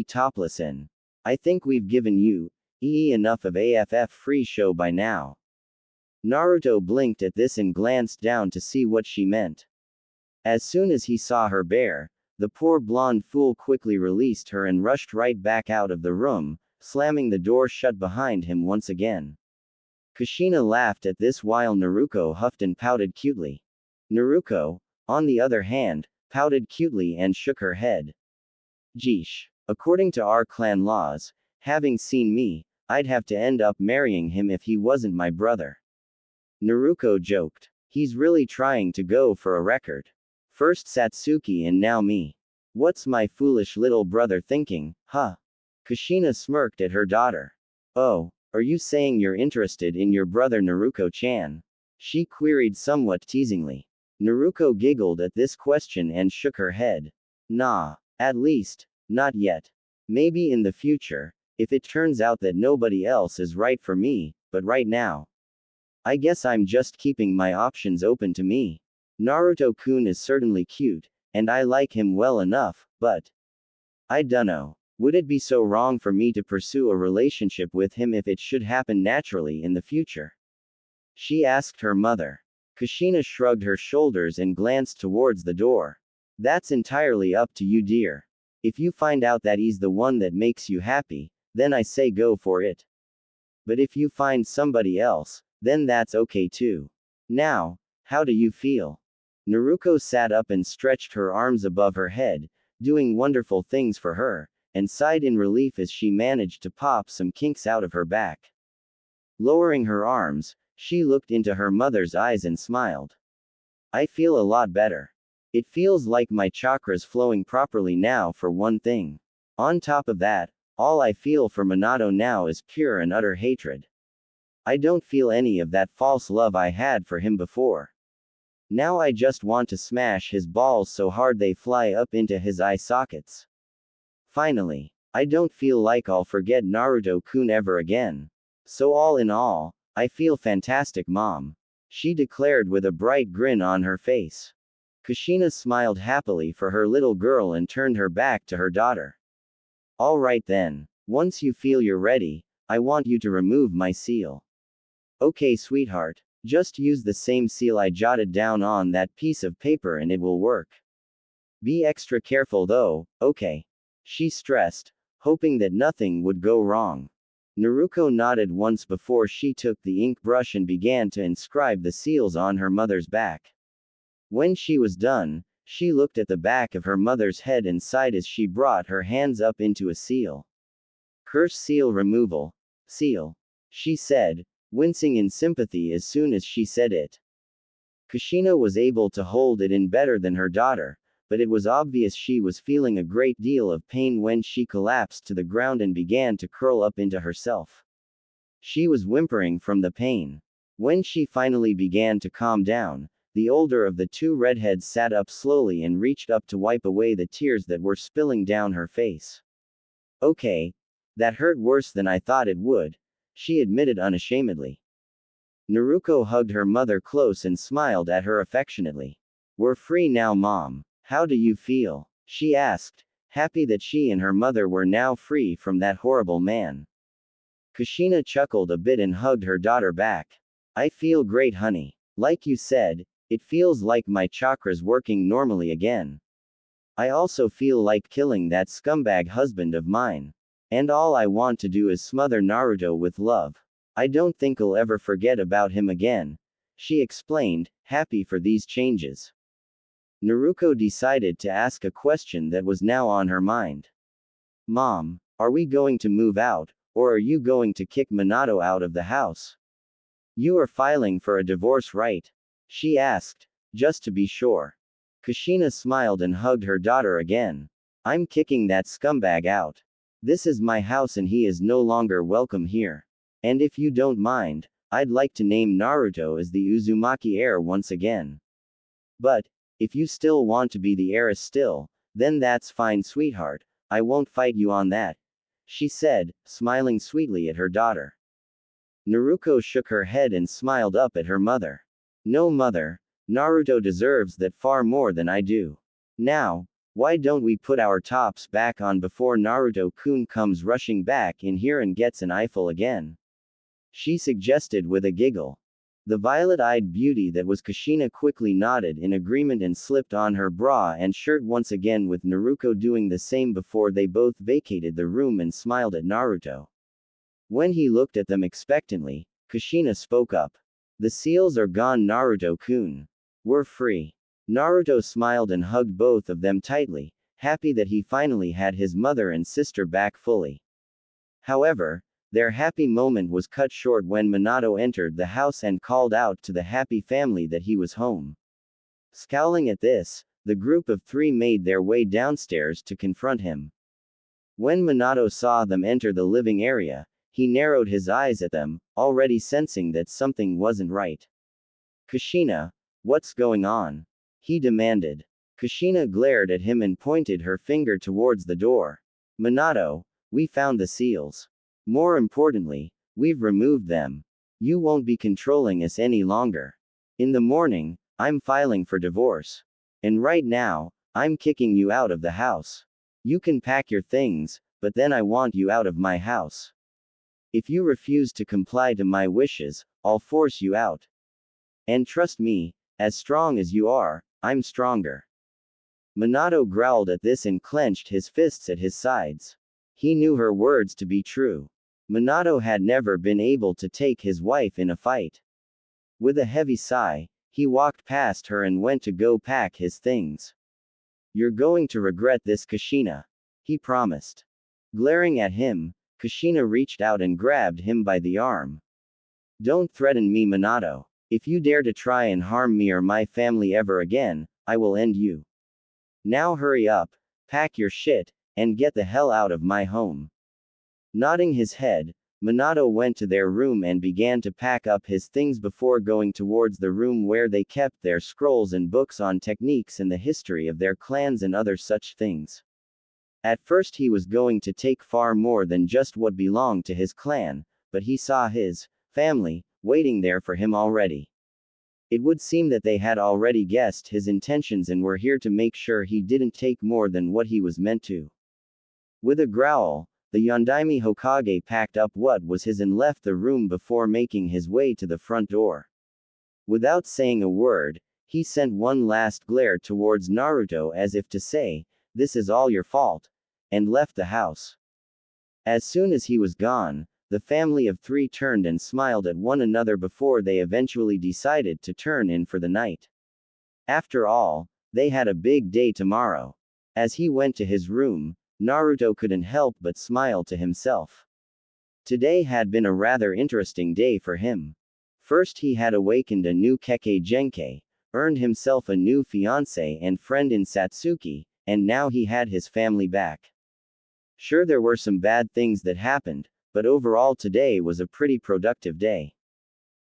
topless and I think we've given you enough of AFF free show by now. Naruto blinked at this and glanced down to see what she meant. As soon as he saw her bare, the poor blonde fool quickly released her and rushed right back out of the room, slamming the door shut behind him once again. Kushina laughed at this while Naruto huffed and pouted cutely. Naruto, on the other hand, pouted cutely and shook her head. Jeesh. According to our clan laws, having seen me, I'd have to end up marrying him if he wasn't my brother. Naruto joked. He's really trying to go for a record. First Satsuki and now me. What's my foolish little brother thinking, huh? Kushina smirked at her daughter. Oh, are you saying you're interested in your brother Naruto-chan? She queried somewhat teasingly. Naruto giggled at this question and shook her head. Nah, at least, not yet. Maybe in the future, if it turns out that nobody else is right for me, but right now, I guess I'm just keeping my options open to me. Naruto-kun is certainly cute, and I like him well enough, but I dunno. Would it be so wrong for me to pursue a relationship with him if it should happen naturally in the future? She asked her mother. Kushina shrugged her shoulders and glanced towards the door. That's entirely up to you, dear. If you find out that he's the one that makes you happy, then I say go for it. But if you find somebody else, then that's okay too. Now, how do you feel? Naruto sat up and stretched her arms above her head, doing wonderful things for her, and sighed in relief as she managed to pop some kinks out of her back. Lowering her arms, she looked into her mother's eyes and smiled. I feel a lot better. It feels like my chakras flowing properly now for one thing. On top of that, all I feel for Minato now is pure and utter hatred. I don't feel any of that false love I had for him before. Now I just want to smash his balls so hard they fly up into his eye sockets. Finally, I don't feel like I'll forget Naruto-kun ever again. So all in all, I feel fantastic, Mom. She declared with a bright grin on her face. Kushina smiled happily for her little girl and turned her back to her daughter. All right then. Once you feel you're ready, I want you to remove my seal. Okay, sweetheart. Just use the same seal I jotted down on that piece of paper and it will work. Be extra careful though, okay? She stressed, hoping that nothing would go wrong. Naruto nodded once before she took the ink brush and began to inscribe the seals on her mother's back. When she was done, she looked at the back of her mother's head and sighed as she brought her hands up into a seal. Curse seal removal. Seal. She said, wincing in sympathy as soon as she said it. Kushina was able to hold it in better than her daughter, but it was obvious she was feeling a great deal of pain when she collapsed to the ground and began to curl up into herself. She was whimpering from the pain. When she finally began to calm down, the older of the two redheads sat up slowly and reached up to wipe away the tears that were spilling down her face. Okay. That hurt worse than I thought it would, she admitted unashamedly. Naruto hugged her mother close and smiled at her affectionately. We're free now, Mom. How do you feel? She asked, happy that she and her mother were now free from that horrible man. Kushina chuckled a bit and hugged her daughter back. I feel great, honey. Like you said, it feels like my chakras working normally again. I also feel like killing that scumbag husband of mine. And all I want to do is smother Naruto with love. I don't think I'll ever forget about him again, she explained, happy for these changes. Naruto decided to ask a question that was now on her mind. Mom, are we going to move out, or are you going to kick Minato out of the house? You are filing for a divorce, right? She asked, just to be sure. Kushina smiled and hugged her daughter again. I'm kicking that scumbag out. This is my house and he is no longer welcome here. And if you don't mind, I'd like to name Naruto as the Uzumaki heir once again. But, if you still want to be the heiress still, then that's fine, sweetheart. I won't fight you on that, she said, smiling sweetly at her daughter. Naruto shook her head and smiled up at her mother. No, mother, Naruto deserves that far more than I do. Now, why don't we put our tops back on before Naruto-kun comes rushing back in here and gets an eyeful again? She suggested with a giggle. The violet-eyed beauty that was Kushina quickly nodded in agreement and slipped on her bra and shirt once again, with Naruto doing the same before they both vacated the room and smiled at Naruto. When he looked at them expectantly, Kushina spoke up. The seals are gone, Naruto-kun. We're free. Naruto smiled and hugged both of them tightly, happy that he finally had his mother and sister back fully. However, their happy moment was cut short when Minato entered the house and called out to the happy family that he was home. Scowling at this, the group of three made their way downstairs to confront him. When Minato saw them enter the living area, he narrowed his eyes at them, already sensing that something wasn't right. Kushina, what's going on? He demanded. Kushina glared at him and pointed her finger towards the door. Minato, we found the seals. More importantly, we've removed them. You won't be controlling us any longer. In the morning, I'm filing for divorce. And right now, I'm kicking you out of the house. You can pack your things, but then I want you out of my house. If you refuse to comply to my wishes, I'll force you out. And trust me, as strong as you are, I'm stronger. Minato growled at this and clenched his fists at his sides. He knew her words to be true. Minato had never been able to take his wife in a fight. With a heavy sigh, he walked past her and went to go pack his things. You're going to regret this, Kushina. He promised. Glaring at him, Kushina reached out and grabbed him by the arm. Don't threaten me, Minato. If you dare to try and harm me or my family ever again, I will end you. Now hurry up, pack your shit, and get the hell out of my home. Nodding his head, Minato went to their room and began to pack up his things before going towards the room where they kept their scrolls and books on techniques and the history of their clans and other such things. At first he was going to take far more than just what belonged to his clan, but he saw his family waiting there for him already. It would seem that they had already guessed his intentions and were here to make sure he didn't take more than what he was meant to. With a growl, the Yondaime Hokage packed up what was his and left the room before making his way to the front door. Without saying a word, he sent one last glare towards Naruto as if to say, "This is all your fault," and left the house. As soon as he was gone, the family of three turned and smiled at one another before they eventually decided to turn in for the night. After all, they had a big day tomorrow. As he went to his room, Naruto couldn't help but smile to himself. Today had been a rather interesting day for him. First he had awakened a new Kekkei Genkai, earned himself a new fiancé and friend in Satsuki, and now he had his family back. Sure, there were some bad things that happened, but overall today was a pretty productive day.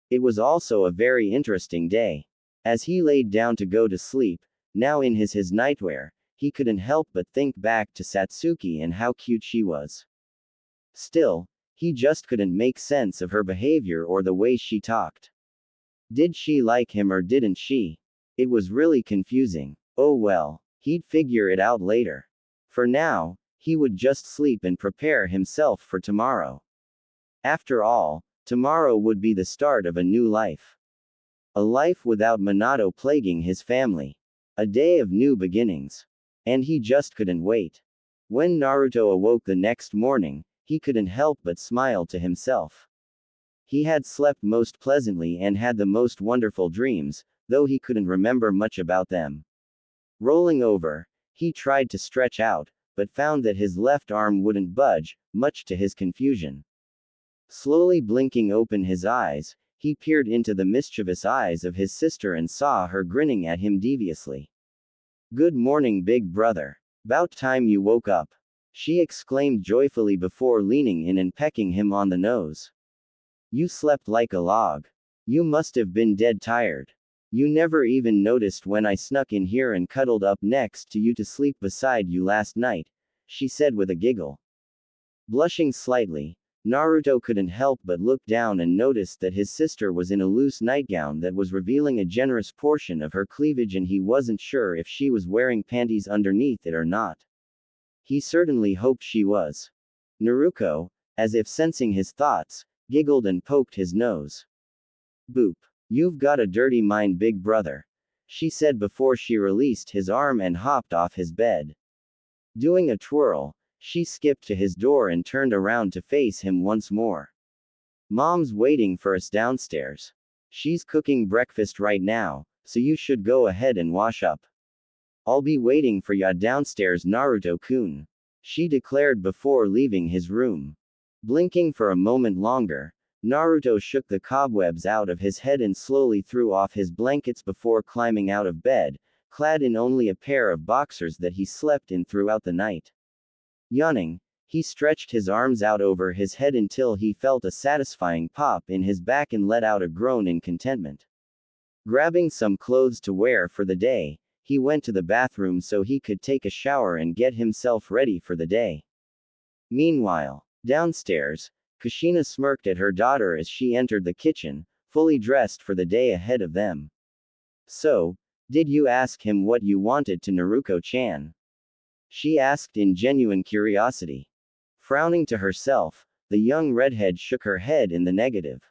It was also a very interesting day. As he laid down to go to sleep, now in his nightwear, he couldn't help but think back to Satsuki and how cute she was. Still, he just couldn't make sense of her behavior or the way she talked. Did she like him or didn't she? It was really confusing. Oh well, he'd figure it out later. For now, he would just sleep and prepare himself for tomorrow. After all, tomorrow would be the start of a new life. A life without Minato plaguing his family. A day of new beginnings. And he just couldn't wait. When Naruto awoke the next morning, he couldn't help but smile to himself. He had slept most pleasantly and had the most wonderful dreams, though he couldn't remember much about them. Rolling over, he tried to stretch out, but found that his left arm wouldn't budge, much to his confusion. Slowly blinking open his eyes, he peered into the mischievous eyes of his sister and saw her grinning at him deviously. "Good morning, big brother. 'Bout time you woke up," she exclaimed joyfully before leaning in and pecking him on the nose. "You slept like a log. You must have been dead tired. You never even noticed when I snuck in here and cuddled up next to you to sleep beside you last night," she said with a giggle. Blushing slightly, Naruto couldn't help but look down and noticed that his sister was in a loose nightgown that was revealing a generous portion of her cleavage, and he wasn't sure if she was wearing panties underneath it or not. He certainly hoped she was. Naruto, as if sensing his thoughts, giggled and poked his nose. "Boop. You've got a dirty mind, big brother," she said before she released his arm and hopped off his bed. Doing a twirl, she skipped to his door and turned around to face him once more. "Mom's waiting for us downstairs. She's cooking breakfast right now, so you should go ahead and wash up. I'll be waiting for ya downstairs, Naruto-kun," she declared before leaving his room. Blinking for a moment longer, Naruto shook the cobwebs out of his head and slowly threw off his blankets before climbing out of bed, clad in only a pair of boxers that he slept in throughout the night. Yawning, he stretched his arms out over his head until he felt a satisfying pop in his back and let out a groan in contentment. Grabbing some clothes to wear for the day, he went to the bathroom so he could take a shower and get himself ready for the day. Meanwhile, downstairs, Kushina smirked at her daughter as she entered the kitchen, fully dressed for the day ahead of them. "So, did you ask him what you wanted to Naruto-chan?" she asked in genuine curiosity. Frowning to herself, the young redhead shook her head in the negative.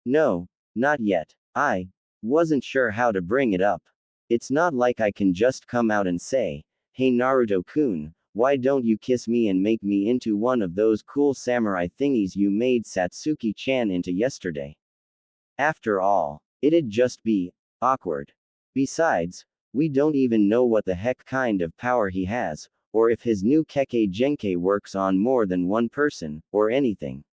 "No, not yet. I wasn't sure how to bring it up. It's not like I can just come out and say, 'Hey Naruto-kun, why don't you kiss me and make me into one of those cool samurai thingies you made Satsuki-chan into yesterday?' After all, it'd just be awkward. Besides, we don't even know what the heck kind of power he has, or if his new Kekkei Genkai works on more than one person, or anything.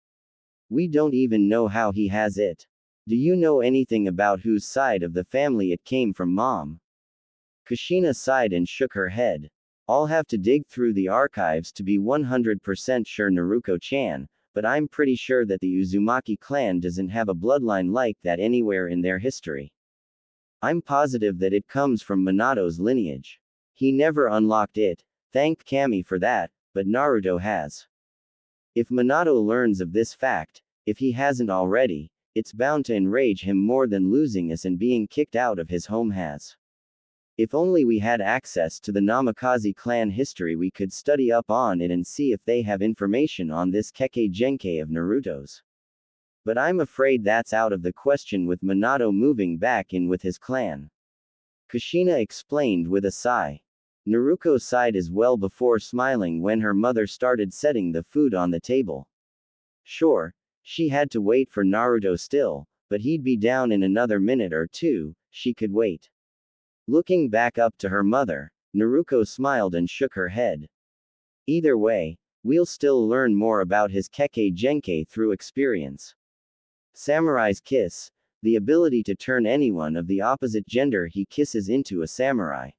We don't even know how he has it. Do you know anything about whose side of the family it came from, Mom? Kushina sighed and shook her head. I'll have to dig through the archives to be 100% sure, Naruko-chan, but I'm pretty sure that the Uzumaki clan doesn't have a bloodline like that anywhere in their history. I'm positive that it comes from Minato's lineage. He never unlocked it, thank Kami for that, but Naruto has. If Minato learns of this fact, if he hasn't already, it's bound to enrage him more than losing us and being kicked out of his home has. If only we had access to the Namikaze clan history, we could study up on it and see if they have information on this Kekkei Genkai of Naruto's. But I'm afraid that's out of the question with Minato moving back in with his clan. Kushina explained with a sigh. Naruko sighed as well before smiling when her mother started setting the food on the table. Sure, she had to wait for Naruto still, but he'd be down in another minute or two, she could wait. Looking back up to her mother, Naruko smiled and shook her head. Either way, we'll still learn more about his Kekkei Genkai through experience. Samurai's kiss, the ability to turn anyone of the opposite gender he kisses into a samurai.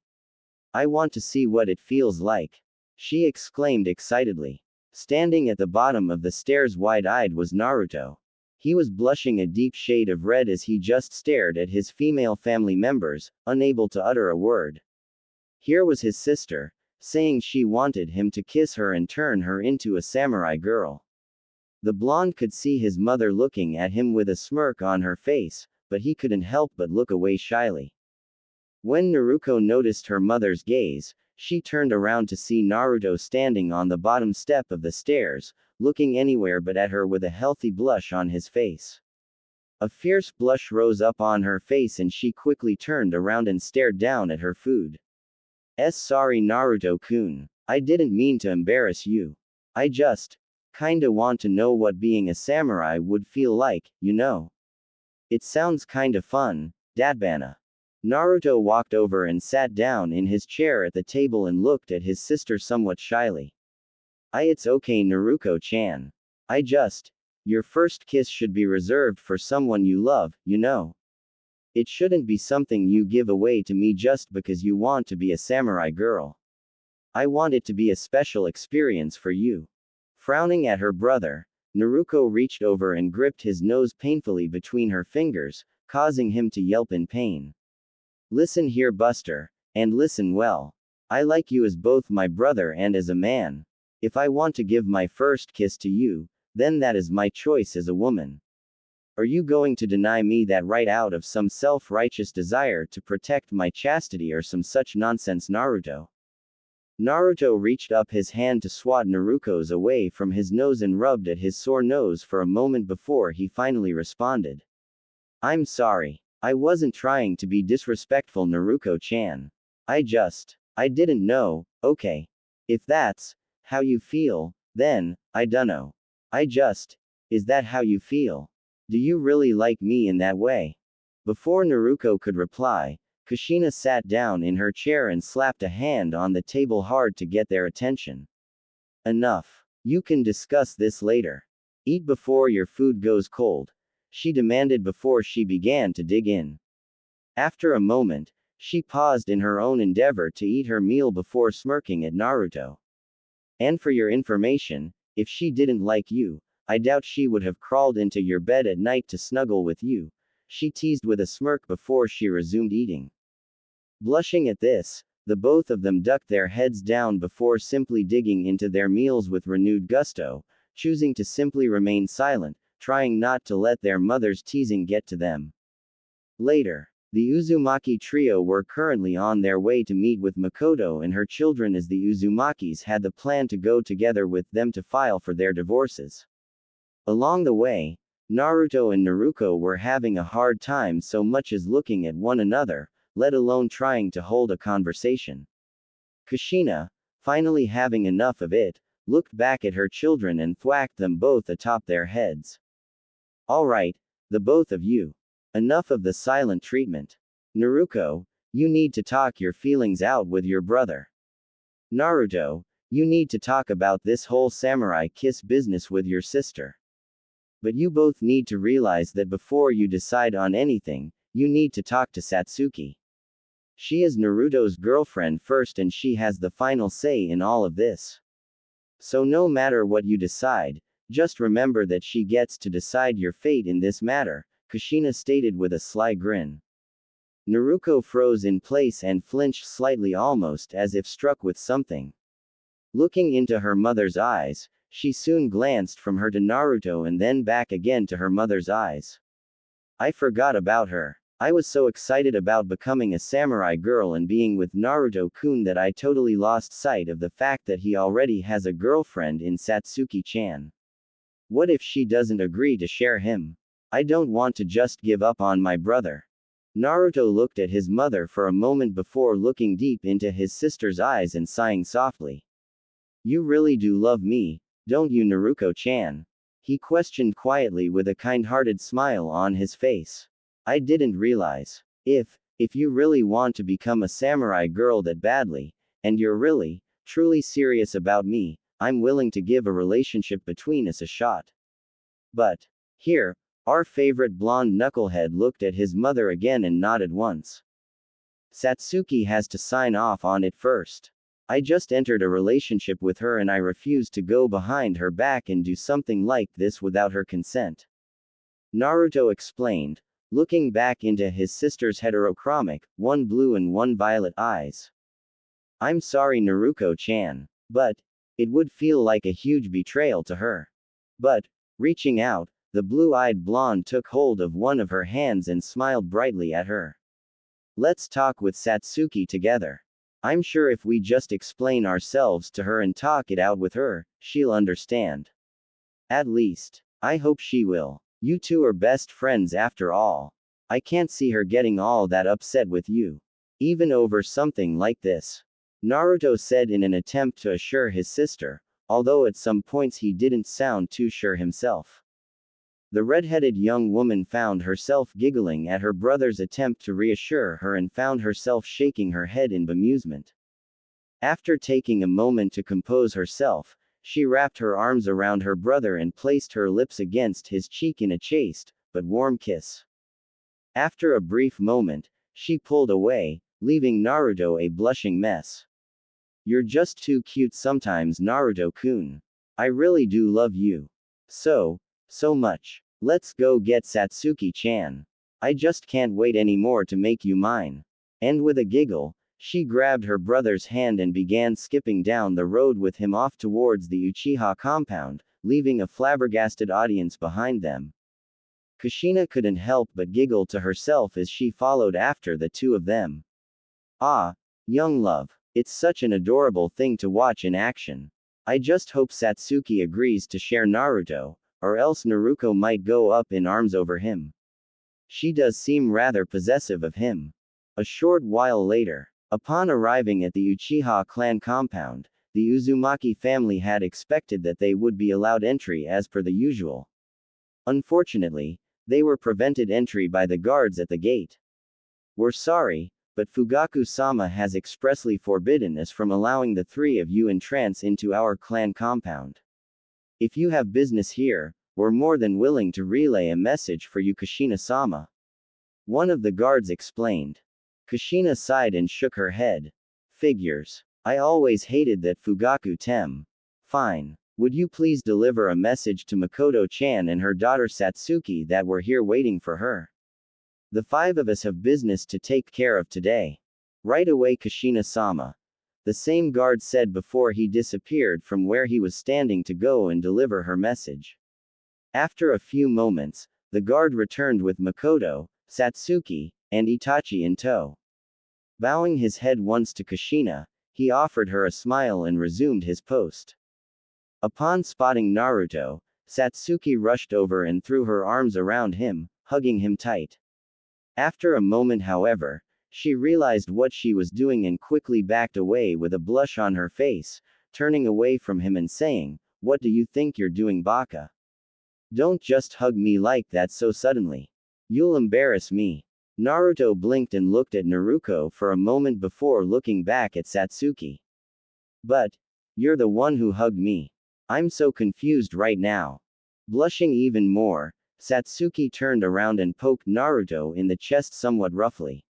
I want to see what it feels like, she exclaimed excitedly. Standing at the bottom of the stairs wide-eyed was Naruto. He was blushing a deep shade of red as he just stared at his female family members, unable to utter a word. Here was his sister, saying she wanted him to kiss her and turn her into a samurai girl. The blonde could see his mother looking at him with a smirk on her face, but he couldn't help but look away shyly. When Naruko noticed her mother's gaze, she turned around to see Naruto standing on the bottom step of the stairs, looking anywhere but at her with a healthy blush on his face. A fierce blush rose up on her face and she quickly turned around and stared down at her food. Sorry, Naruto-kun. I didn't mean to embarrass you. I just kinda want to know what being a samurai would feel like, you know. It sounds kinda fun, Datbana. Naruto walked over and sat down in his chair at the table and looked at his sister somewhat shyly. It's okay, Naruko-chan. Your first kiss should be reserved for someone you love, you know. It shouldn't be something you give away to me just because you want to be a samurai girl. I want it to be a special experience for you. Frowning at her brother, Naruko reached over and gripped his nose painfully between her fingers, causing him to yelp in pain. Listen here, Buster, and listen well. I like you as both my brother and as a man. If I want to give my first kiss to you, then that is my choice as a woman. Are you going to deny me that right out of some self-righteous desire to protect my chastity or some such nonsense, Naruto? Naruto reached up his hand to swat Naruko's away from his nose and rubbed at his sore nose for a moment before he finally responded. I'm sorry. I wasn't trying to be disrespectful, Naruko-chan. I didn't know, okay. If that's how you feel, then, I dunno. Is that how you feel? Do you really like me in that way? Before Naruko could reply, Kushina sat down in her chair and slapped a hand on the table hard to get their attention. Enough. You can discuss this later. Eat before your food goes cold, she demanded before she began to dig in. After a moment, she paused in her own endeavor to eat her meal before smirking at Naruto. And for your information, if she didn't like you, I doubt she would have crawled into your bed at night to snuggle with you, she teased with a smirk before she resumed eating. Blushing at this, the both of them ducked their heads down before simply digging into their meals with renewed gusto, choosing to simply remain silent, trying not to let their mother's teasing get to them. Later, the Uzumaki trio were currently on their way to meet with Makoto and her children as the Uzumakis had the plan to go together with them to file for their divorces. Along the way, Naruto and Naruko were having a hard time so much as looking at one another, let alone trying to hold a conversation. Kushina, finally having enough of it, looked back at her children and thwacked them both atop their heads. All right, the both of you. Enough of the silent treatment. Naruko, you need to talk your feelings out with your brother. Naruto, you need to talk about this whole samurai kiss business with your sister. But you both need to realize that before you decide on anything, you need to talk to Satsuki. She is Naruto's girlfriend first and she has the final say in all of this. So no matter what you decide, just remember that she gets to decide your fate in this matter, Kushina stated with a sly grin. Naruto froze in place and flinched slightly almost as if struck with something. Looking into her mother's eyes, she soon glanced from her to Naruto and then back again to her mother's eyes. I forgot about her. I was so excited about becoming a samurai girl and being with Naruto-kun that I totally lost sight of the fact that he already has a girlfriend in Satsuki-chan. What if she doesn't agree to share him? I don't want to just give up on my brother. Naruto looked at his mother for a moment before looking deep into his sister's eyes and sighing softly. You really do love me, don't you, Naruto-chan? He questioned quietly with a kind-hearted smile on his face. I didn't realize. If you really want to become a samurai girl that badly, and you're really, truly serious about me, I'm willing to give a relationship between us a shot. But, here, our favorite blonde knucklehead looked at his mother again and nodded once. Satsuki has to sign off on it first. I just entered a relationship with her and I refuse to go behind her back and do something like this without her consent. Naruto explained, looking back into his sister's heterochromic, one blue and one violet eyes. I'm sorry, Naruto-chan, but it would feel like a huge betrayal to her. But, reaching out, the blue-eyed blonde took hold of one of her hands and smiled brightly at her. Let's talk with Satsuki together. I'm sure if we just explain ourselves to her and talk it out with her, she'll understand. At least, I hope she will. You two are best friends after all. I can't see her getting all that upset with you. Even over something like this. Naruto said in an attempt to assure his sister, although at some points he didn't sound too sure himself. The red-headed young woman found herself giggling at her brother's attempt to reassure her and found herself shaking her head in bemusement. After taking a moment to compose herself, she wrapped her arms around her brother and placed her lips against his cheek in a chaste, but warm kiss. After a brief moment, she pulled away, leaving Naruto a blushing mess. You're just too cute sometimes, Naruto-kun. I really do love you. So much. Let's go get Satsuki-chan. I just can't wait anymore to make you mine. And with a giggle, she grabbed her brother's hand and began skipping down the road with him off towards the Uchiha compound, leaving a flabbergasted audience behind them. Kushina couldn't help but giggle to herself as she followed after the two of them. Ah, young love. It's such an adorable thing to watch in action. I just hope Satsuki agrees to share Naruto, or else Naruto might go up in arms over him. She does seem rather possessive of him. A short while later, upon arriving at the Uchiha clan compound, the Uzumaki family had expected that they would be allowed entry as per the usual. Unfortunately, they were prevented entry by the guards at the gate. We're sorry, but Fugaku-sama has expressly forbidden us from allowing the three of you entrance into our clan compound. If you have business here, we're more than willing to relay a message for you, Kushina-sama. One of the guards explained. Kushina sighed and shook her head. Figures. I always hated that Fugaku-tem. Fine. Would you please deliver a message to Makoto-chan and her daughter Satsuki that we're here waiting for her? The five of us have business to take care of today. Right away, Kushina-sama. The same guard said before he disappeared from where he was standing to go and deliver her message. After a few moments, the guard returned with Makoto, Satsuki, and Itachi in tow. Bowing his head once to Kushina, he offered her a smile and resumed his post. Upon spotting Naruto, Satsuki rushed over and threw her arms around him, hugging him tight. After a moment, however, she realized what she was doing and quickly backed away with a blush on her face, turning away from him and saying, "What do you think you're doing, Baka? Don't just hug me like that so suddenly. You'll embarrass me." Naruto blinked and looked at Naruto for a moment before looking back at Satsuki. "But you're the one who hugged me. I'm so confused right now." Blushing even more, Satsuki turned around and poked Naruto in the chest somewhat roughly.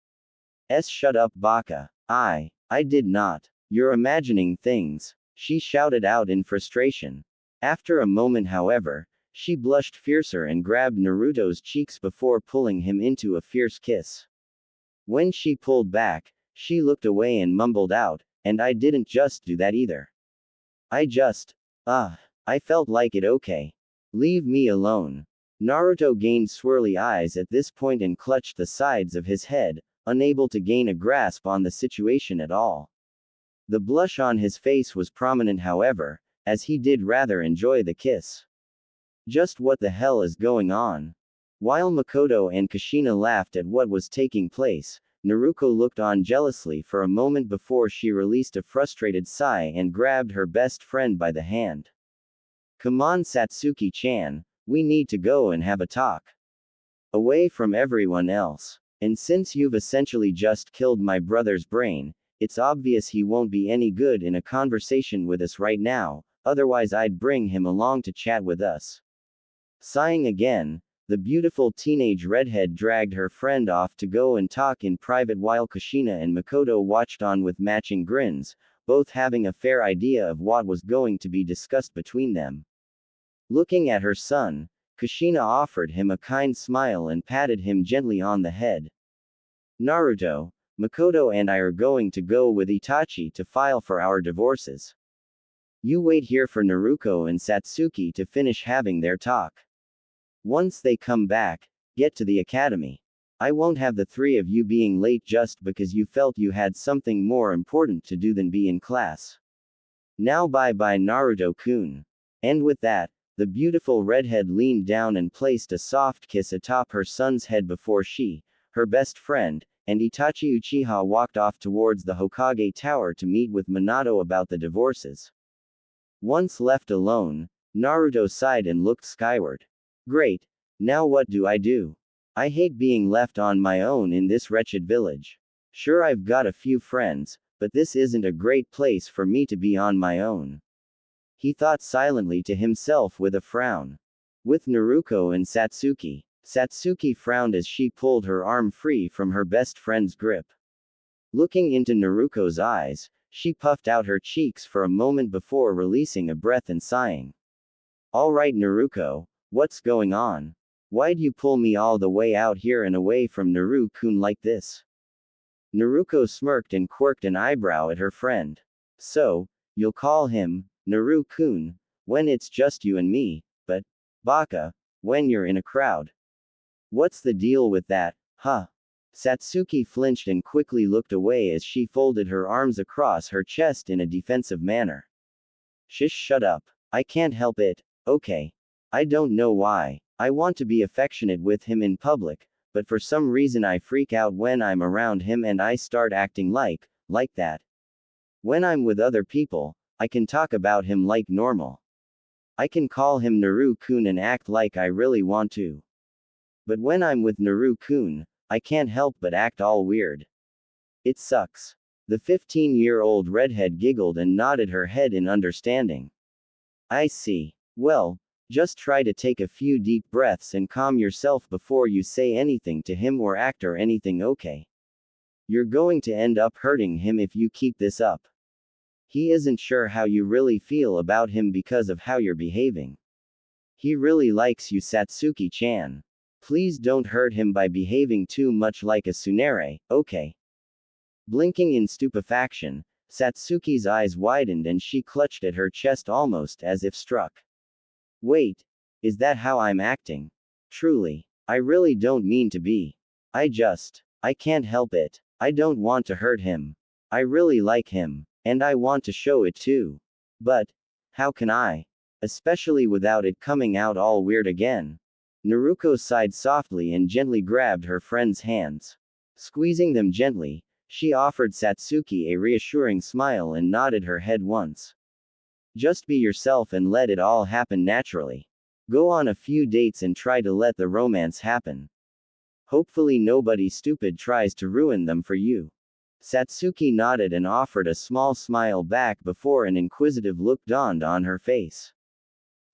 Shut up, Baka. I did not. You're imagining things, she shouted out in frustration. After a moment, however, she blushed fiercer and grabbed Naruto's cheeks before pulling him into a fierce kiss. When she pulled back, she looked away and mumbled out, "And I didn't just do that either. I just, I felt like it. Okay. Leave me alone." Naruto gained swirly eyes at this point and clutched the sides of his head, unable to gain a grasp on the situation at all. The blush on his face was prominent, however, as he did rather enjoy the kiss. Just what the hell is going on? While Makoto and Kushina laughed at what was taking place, Naruko looked on jealously for a moment before she released a frustrated sigh and grabbed her best friend by the hand. "Come on, Satsuki-chan, we need to go and have a talk. Away from everyone else. And since you've essentially just killed my brother's brain, it's obvious he won't be any good in a conversation with us right now, otherwise I'd bring him along to chat with us." Sighing again, the beautiful teenage redhead dragged her friend off to go and talk in private while Kushina and Makoto watched on with matching grins, both having a fair idea of what was going to be discussed between them. Looking at her son, Kushina offered him a kind smile and patted him gently on the head. "Naruto, Makoto and I are going to go with Itachi to file for our divorces. You wait here for Naruko and Satsuki to finish having their talk. Once they come back, get to the academy. I won't have the three of you being late just because you felt you had something more important to do than be in class. Now bye-bye, Naruto-kun." And with that, the beautiful redhead leaned down and placed a soft kiss atop her son's head before she, her best friend, and Itachi Uchiha walked off towards the Hokage Tower to meet with Minato about the divorces. Once left alone, Naruto sighed and looked skyward. "Great. Now what do I do? I hate being left on my own in this wretched village. Sure, I've got a few friends, but this isn't a great place for me to be on my own." He thought silently to himself with a frown. With Naruko and Satsuki. Satsuki frowned as she pulled her arm free from her best friend's grip. Looking into Naruko's eyes, she puffed out her cheeks for a moment before releasing a breath and sighing. "All right, Naruko, what's going on? Why'd you pull me all the way out here and away from Naru-kun like this?" Naruko smirked and quirked an eyebrow at her friend. "So, you'll call him Naru-kun when it's just you and me, but Baka when you're in a crowd. What's the deal with that, huh?" Satsuki flinched and quickly looked away as she folded her arms across her chest in a defensive manner. Shut up. I can't help it, okay? I don't know why. I want to be affectionate with him in public, but for some reason I freak out when I'm around him and I start acting like that. When I'm with other people, I can talk about him like normal. I can call him Naru-kun and act like I really want to. But when I'm with Naru-kun, I can't help but act all weird. It sucks." The 15-year-old redhead giggled and nodded her head in understanding. "I see. Well, just try to take a few deep breaths and calm yourself before you say anything to him or act or anything, okay? You're going to end up hurting him if you keep this up. He isn't sure how you really feel about him because of how you're behaving. He really likes you, Satsuki-chan. Please don't hurt him by behaving too much like a tsundere, okay?" Blinking in stupefaction, Satsuki's eyes widened and she clutched at her chest almost as if struck. "Wait. Is that how I'm acting? Truly. I really don't mean to be. I can't help it. I don't want to hurt him. I really like him. And I want to show it too. But how can I? Especially without it coming out all weird again." Naruko sighed softly and gently grabbed her friend's hands. Squeezing them gently, she offered Satsuki a reassuring smile and nodded her head once. "Just be yourself and let it all happen naturally. Go on a few dates and try to let the romance happen. Hopefully nobody stupid tries to ruin them for you." Satsuki nodded and offered a small smile back before an inquisitive look dawned on her face.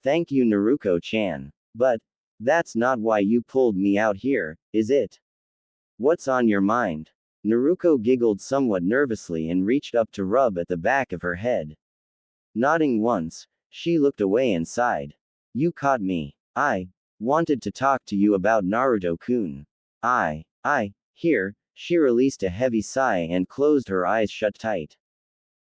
Thank you, Naruko-chan. But, that's not why you pulled me out here, is it? What's on your mind? Naruko giggled somewhat nervously and reached up to rub at the back of her head. Nodding once, she looked away and sighed. You caught me. I wanted to talk to you about Naruto-kun. Here, she released a heavy sigh and closed her eyes shut tight.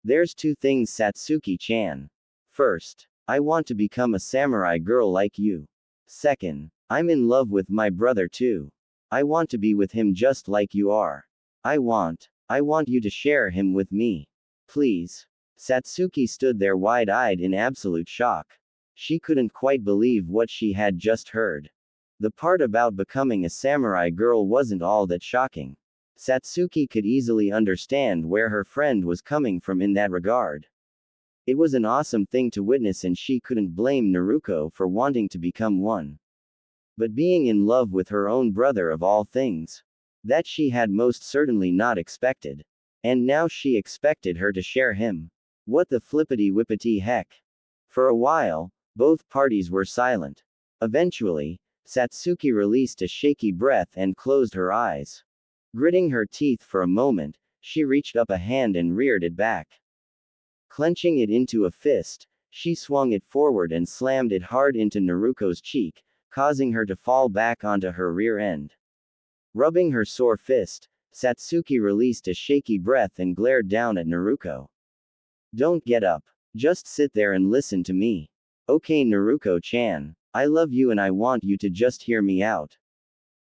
There's two things, Satsuki-chan. First, I want to become a samurai girl like you. Second, I'm in love with my brother too. I want to be with him just like you are. I want you to share him with me. Please. Satsuki stood there wide-eyed in absolute shock. She couldn't quite believe what she had just heard. The part about becoming a samurai girl wasn't all that shocking. Satsuki could easily understand where her friend was coming from in that regard. It was an awesome thing to witness and she couldn't blame Naruko for wanting to become one. But being in love with her own brother of all things, that she had most certainly not expected. And now she expected her to share him. What the flippity-whippity heck? For a while, both parties were silent. Eventually, Satsuki released a shaky breath and closed her eyes. Gritting her teeth for a moment, she reached up a hand and reared it back. Clenching it into a fist, she swung it forward and slammed it hard into Naruko's cheek, causing her to fall back onto her rear end. Rubbing her sore fist, Satsuki released a shaky breath and glared down at Naruko. Don't get up. Just sit there and listen to me. Okay, Naruko-chan. I love you and I want you to just hear me out.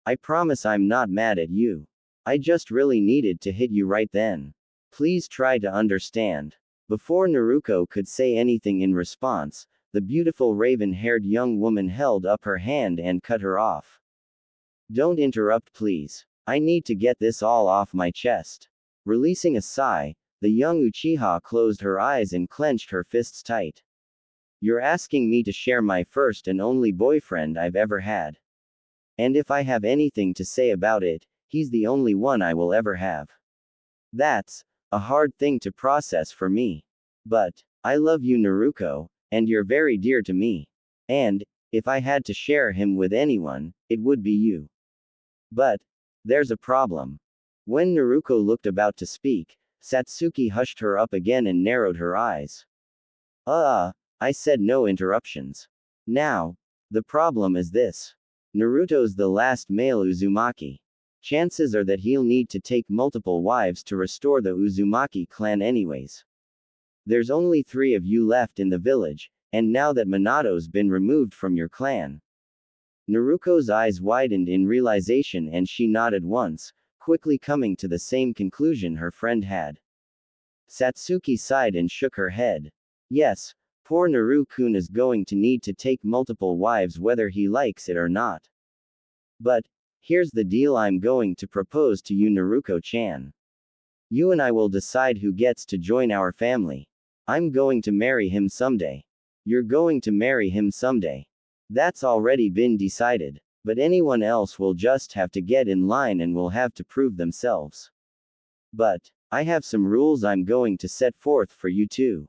I promise I'm not mad at you. I just really needed to hit you right then. Please try to understand. Before Naruko could say anything in response, the beautiful raven-haired young woman held up her hand and cut her off. Don't interrupt, please. I need to get this all off my chest. Releasing a sigh, the young Uchiha closed her eyes and clenched her fists tight. You're asking me to share my first and only boyfriend I've ever had. And if I have anything to say about it, he's the only one I will ever have. That's a hard thing to process for me. But I love you, Naruko, and you're very dear to me. And if I had to share him with anyone, it would be you. But there's a problem. When Naruko looked about to speak, Satsuki hushed her up again and narrowed her eyes. I said no interruptions. Now, the problem is this. Naruto's the last male Uzumaki. Chances are that he'll need to take multiple wives to restore the Uzumaki clan anyways. There's only 3 of you left in the village, and now that Minato's been removed from your clan. Naruko's eyes widened in realization and she nodded once, quickly coming to the same conclusion her friend had. Satsuki sighed and shook her head. Yes, poor Naru-kun is going to need to take multiple wives whether he likes it or not. But here's the deal I'm going to propose to you, Naruko-chan. You and I will decide who gets to join our family. I'm going to marry him someday. You're going to marry him someday. That's already been decided. But anyone else will just have to get in line and will have to prove themselves. But I have some rules I'm going to set forth for you too.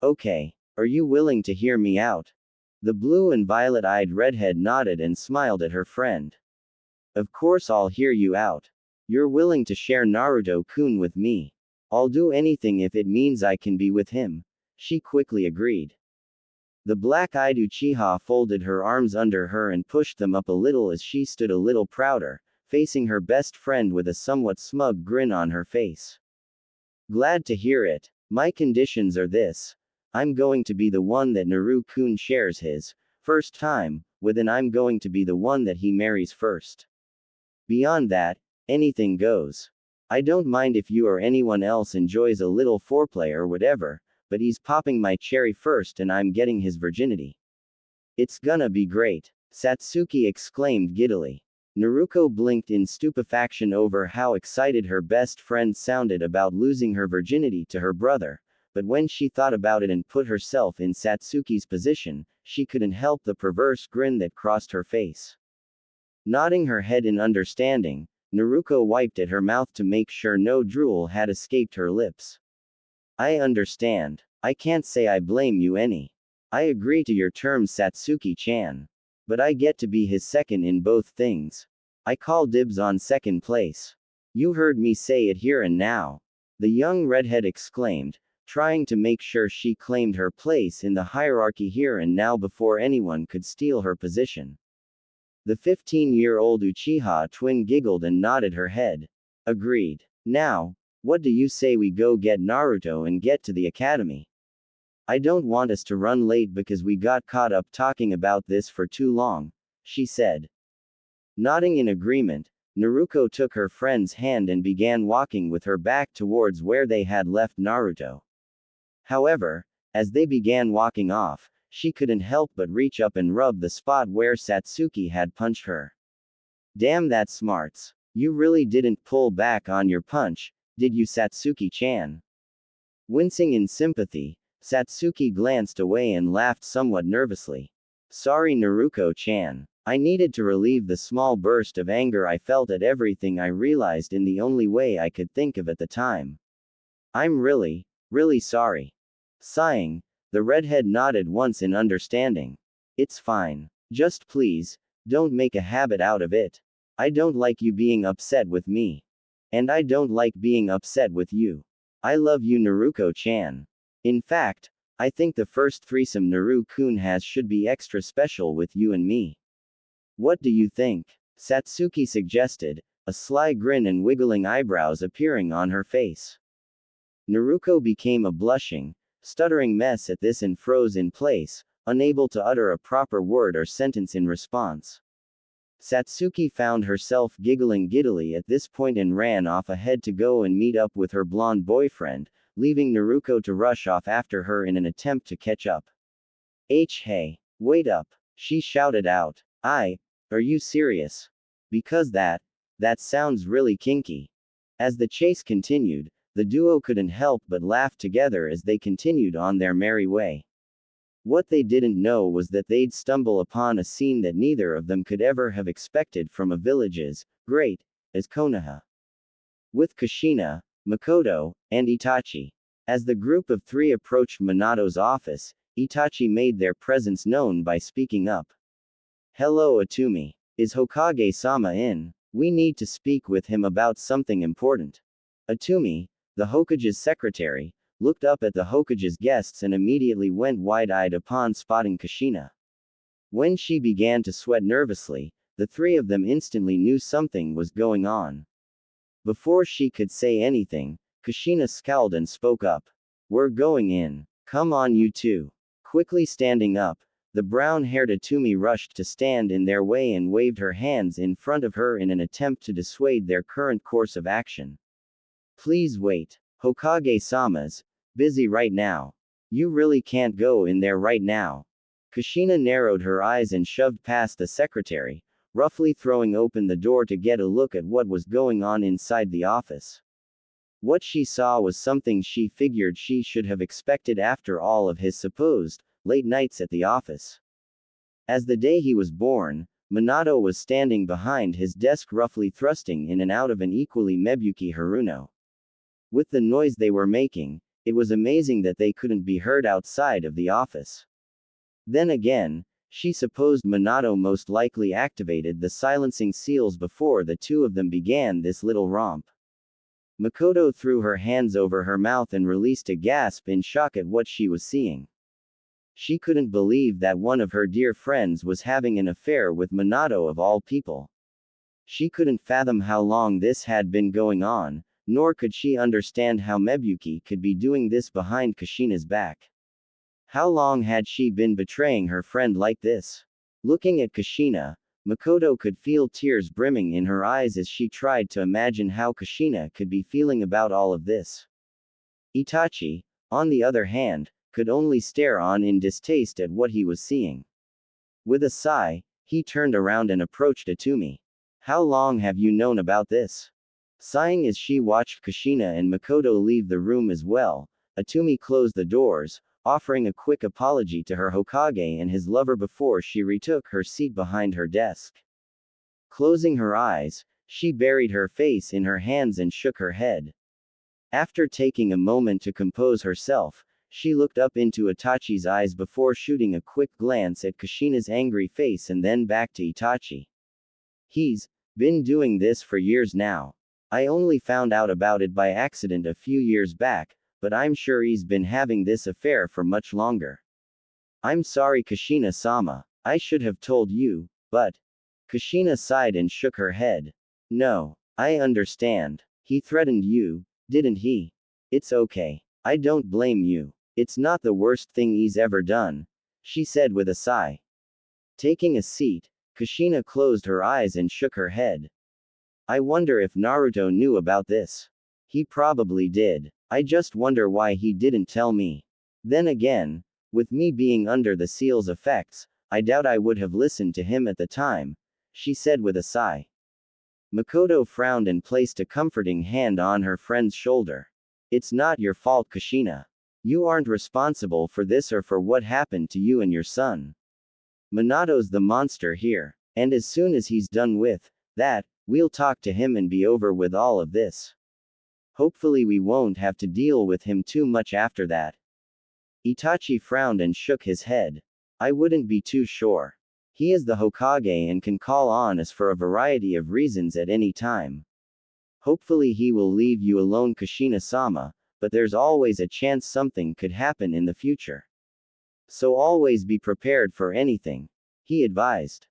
Okay, are you willing to hear me out? The blue and violet-eyed redhead nodded and smiled at her friend. Of course I'll hear you out. You're willing to share Naruto-kun with me. I'll do anything if it means I can be with him. She quickly agreed. The black-eyed Uchiha folded her arms under her and pushed them up a little as she stood a little prouder, facing her best friend with a somewhat smug grin on her face. Glad to hear it. My conditions are this. I'm going to be the one that Naru-kun shares his first time with, and I'm going to be the one that he marries first. Beyond that, anything goes. I don't mind if you or anyone else enjoys a little foreplay or whatever, but he's popping my cherry first and I'm getting his virginity. It's gonna be great, Satsuki exclaimed giddily. Naruko blinked in stupefaction over how excited her best friend sounded about losing her virginity to her brother, but when she thought about it and put herself in Satsuki's position, she couldn't help the perverse grin that crossed her face. Nodding her head in understanding, Naruko wiped at her mouth to make sure no drool had escaped her lips. I understand. I can't say I blame you any. I agree to your terms, Satsuki-chan. But I get to be his second in both things. I call dibs on second place. You heard me say it here and now. The young redhead exclaimed, trying to make sure she claimed her place in the hierarchy here and now before anyone could steal her position. The 15-year-old Uchiha twin giggled and nodded her head. Agreed. Now, what do you say we go get Naruto and get to the academy? I don't want us to run late because we got caught up talking about this for too long, she said. Nodding in agreement, Naruko took her friend's hand and began walking with her back towards where they had left Naruto. However, as they began walking off, she couldn't help but reach up and rub the spot where Satsuki had punched her. Damn, that smarts. You really didn't pull back on your punch, did you, Satsuki-chan? Wincing in sympathy, Satsuki glanced away and laughed somewhat nervously. Sorry, Naruko-chan. I needed to relieve the small burst of anger I felt at everything I realized in the only way I could think of at the time. I'm really sorry. Sighing, the redhead nodded once in understanding. It's fine. Just please, don't make a habit out of it. I don't like you being upset with me. And I don't like being upset with you. I love you, Naruko-chan. In fact, I think the first threesome Naru-kun has should be extra special with you and me. What do you think? Satsuki suggested, a sly grin and wiggling eyebrows appearing on her face. Naruko became a blushing, stuttering mess at this and froze in place, unable to utter a proper word or sentence in response. Satsuki found herself giggling giddily at this point and ran off ahead to go and meet up with her blonde boyfriend, leaving Naruko to rush off after her in an attempt to catch up. Hey, wait up, she shouted out. Are you serious? Because that sounds really kinky. As the chase continued, the duo couldn't help but laugh together as they continued on their merry way. What they didn't know was that they'd stumble upon a scene that neither of them could ever have expected from a village as great as Konoha. With Kushina, Makoto, and Itachi. As the group of three approached Minato's office, Itachi made their presence known by speaking up. Hello, Atumi. Is Hokage-sama in? We need to speak with him about something important. Atumi, the Hokage's secretary, looked up at the Hokage's guests and immediately went wide-eyed upon spotting Kushina. When she began to sweat nervously, the three of them instantly knew something was going on. Before she could say anything, Kushina scowled and spoke up. We're going in. Come on, you two. Quickly standing up, the brown-haired Atumi rushed to stand in their way and waved her hands in front of her in an attempt to dissuade their current course of action. Please wait. Hokage-sama's busy right now. You really can't go in there right now. Kushina narrowed her eyes and shoved past the secretary, roughly throwing open the door to get a look at what was going on inside the office. What she saw was something she figured she should have expected after all of his supposed late nights at the office. As the day he was born, Minato was standing behind his desk roughly thrusting in and out of an equally Mebuki Haruno. With the noise they were making, it was amazing that they couldn't be heard outside of the office. Then again, she supposed Minato most likely activated the silencing seals before the two of them began this little romp. Makoto threw her hands over her mouth and released a gasp in shock at what she was seeing. She couldn't believe that one of her dear friends was having an affair with Minato of all people. She couldn't fathom how long this had been going on, nor could she understand how Mebuki could be doing this behind Kushina's back. How long had she been betraying her friend like this? Looking at Kushina, Makoto could feel tears brimming in her eyes as she tried to imagine how Kushina could be feeling about all of this. Itachi, on the other hand, could only stare on in distaste at what he was seeing. With a sigh, he turned around and approached Atumi. How long have you known about this? Sighing as she watched Kushina and Makoto leave the room as well, Atumi closed the doors, offering a quick apology to her Hokage and his lover before she retook her seat behind her desk. Closing her eyes, she buried her face in her hands and shook her head. After taking a moment to compose herself, She looked up into Itachi's eyes before shooting a quick glance at Kushina's angry face and then back to Itachi. He's been doing this for years now. I only found out about it by accident a few years back, but I'm sure he's been having this affair for much longer. I'm sorry, Kushina-sama. I should have told you, but. Kushina sighed and shook her head. No, I understand. He threatened you, didn't he? It's okay. I don't blame you. It's not the worst thing he's ever done, she said with a sigh. Taking a seat, Kushina closed her eyes and shook her head. I wonder if Naruto knew about this. He probably did. I just wonder why he didn't tell me. Then again, with me being under the seal's effects, I doubt I would have listened to him at the time, she said with a sigh. Makoto frowned and placed a comforting hand on her friend's shoulder. It's not your fault, Kushina. You aren't responsible for this or for what happened to you and your son. Minato's the monster here, and as soon as he's done with that, we'll talk to him and be over with all of this. Hopefully we won't have to deal with him too much after that. Itachi frowned and shook his head. I wouldn't be too sure. He is the Hokage and can call on us for a variety of reasons at any time. Hopefully he will leave you alone, Kushina-sama, but there's always a chance something could happen in the future. So always be prepared for anything, he advised.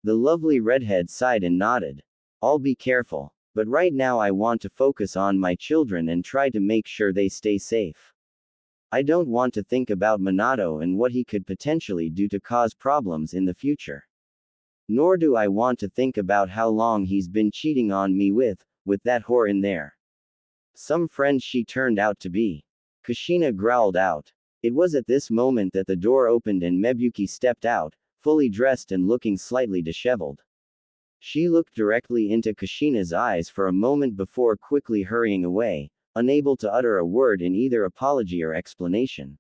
The lovely redhead sighed and nodded. I'll be careful, but right now I want to focus on my children and try to make sure they stay safe. I don't want to think about Minato and what he could potentially do to cause problems in the future. Nor do I want to think about how long he's been cheating on me with that whore in there. Some friend she turned out to be. Kushina growled out. It was at this moment that the door opened and Mebuki stepped out, fully dressed and looking slightly disheveled. She looked directly into Kushina's eyes for a moment before quickly hurrying away, unable to utter a word in either apology or explanation.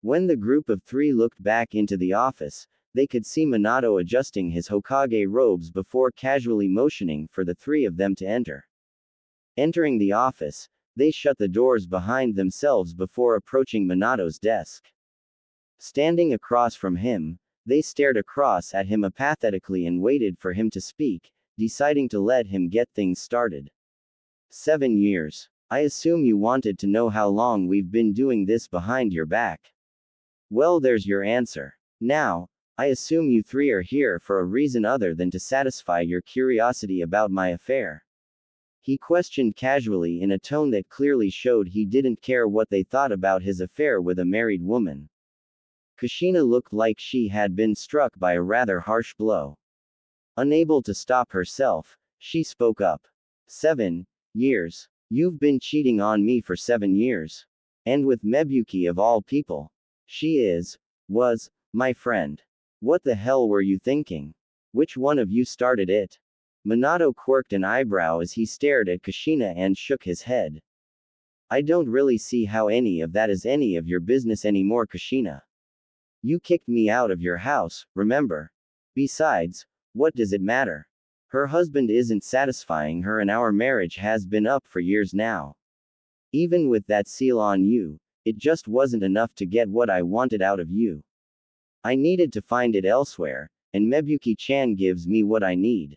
When the group of three looked back into the office, they could see Minato adjusting his Hokage robes before casually motioning for the three of them to enter. Entering the office, they shut the doors behind themselves before approaching Minato's desk. Standing across from him, they stared across at him apathetically and waited for him to speak, deciding to let him get things started. 7 years. I assume you wanted to know how long we've been doing this behind your back. Well, there's your answer. Now, I assume you three are here for a reason other than to satisfy your curiosity about my affair. He questioned casually in a tone that clearly showed he didn't care what they thought about his affair with a married woman. Kushina looked like she had been struck by a rather harsh blow. Unable to stop herself, she spoke up. 7 years. You've been cheating on me for 7 years. And with Mebuki of all people. She was, my friend. What the hell were you thinking? Which one of you started it? Minato quirked an eyebrow as he stared at Kushina and shook his head. I don't really see how any of that is any of your business anymore, Kushina. You kicked me out of your house, remember? Besides, what does it matter? Her husband isn't satisfying her and our marriage has been up for years now. Even with that seal on you, it just wasn't enough to get what I wanted out of you. I needed to find it elsewhere, and Mebuki-chan gives me what I need.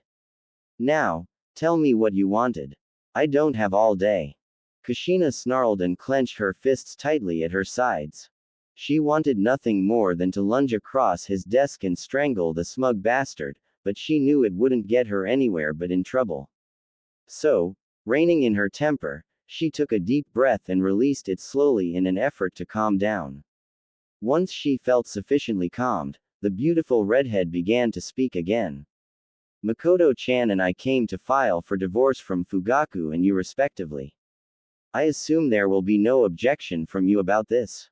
Now, tell me what you wanted. I don't have all day. Kushina snarled and clenched her fists tightly at her sides. She wanted nothing more than to lunge across his desk and strangle the smug bastard, but she knew it wouldn't get her anywhere but in trouble. So, reining in her temper, she took a deep breath and released it slowly in an effort to calm down. Once she felt sufficiently calmed, the beautiful redhead began to speak again. Makoto-chan and I came to file for divorce from Fugaku and you respectively. I assume there will be no objection from you about this.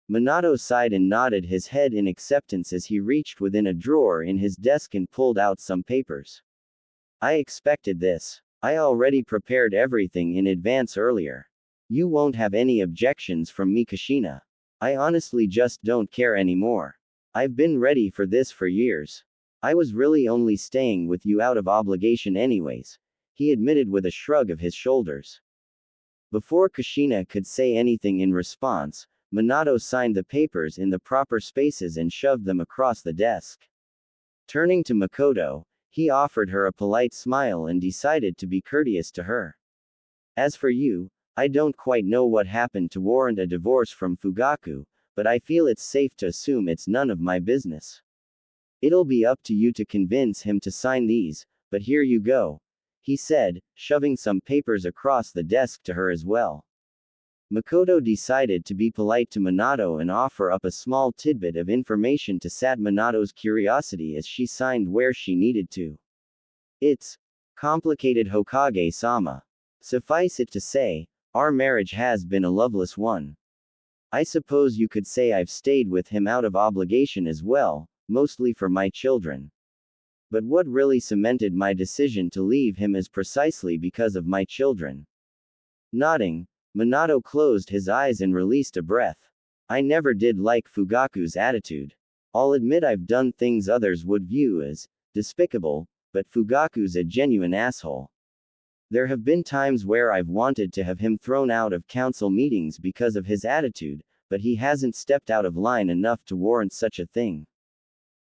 Minato sighed and nodded his head in acceptance as he reached within a drawer in his desk and pulled out some papers. I expected this. I already prepared everything in advance earlier. You won't have any objections from me, Kushina. I honestly just don't care anymore. I've been ready for this for years. I was really only staying with you out of obligation anyways, he admitted with a shrug of his shoulders. Before Kushina could say anything in response, Minato signed the papers in the proper spaces and shoved them across the desk. Turning to Makoto, he offered her a polite smile and decided to be courteous to her. As for you, I don't quite know what happened to warrant a divorce from Fugaku, but I feel it's safe to assume it's none of my business. It'll be up to you to convince him to sign these, but here you go, he said, shoving some papers across the desk to her as well. Makoto decided to be polite to Minato and offer up a small tidbit of information to sat Minato's curiosity as she signed where she needed to. It's complicated, Hokage-sama. Suffice it to say, our marriage has been a loveless one. I suppose you could say I've stayed with him out of obligation as well, mostly for my children. But what really cemented my decision to leave him is precisely because of my children. Nodding, Minato closed his eyes and released a breath. I never did like Fugaku's attitude. I'll admit I've done things others would view as despicable, but Fugaku's a genuine asshole. There have been times where I've wanted to have him thrown out of council meetings because of his attitude, but he hasn't stepped out of line enough to warrant such a thing.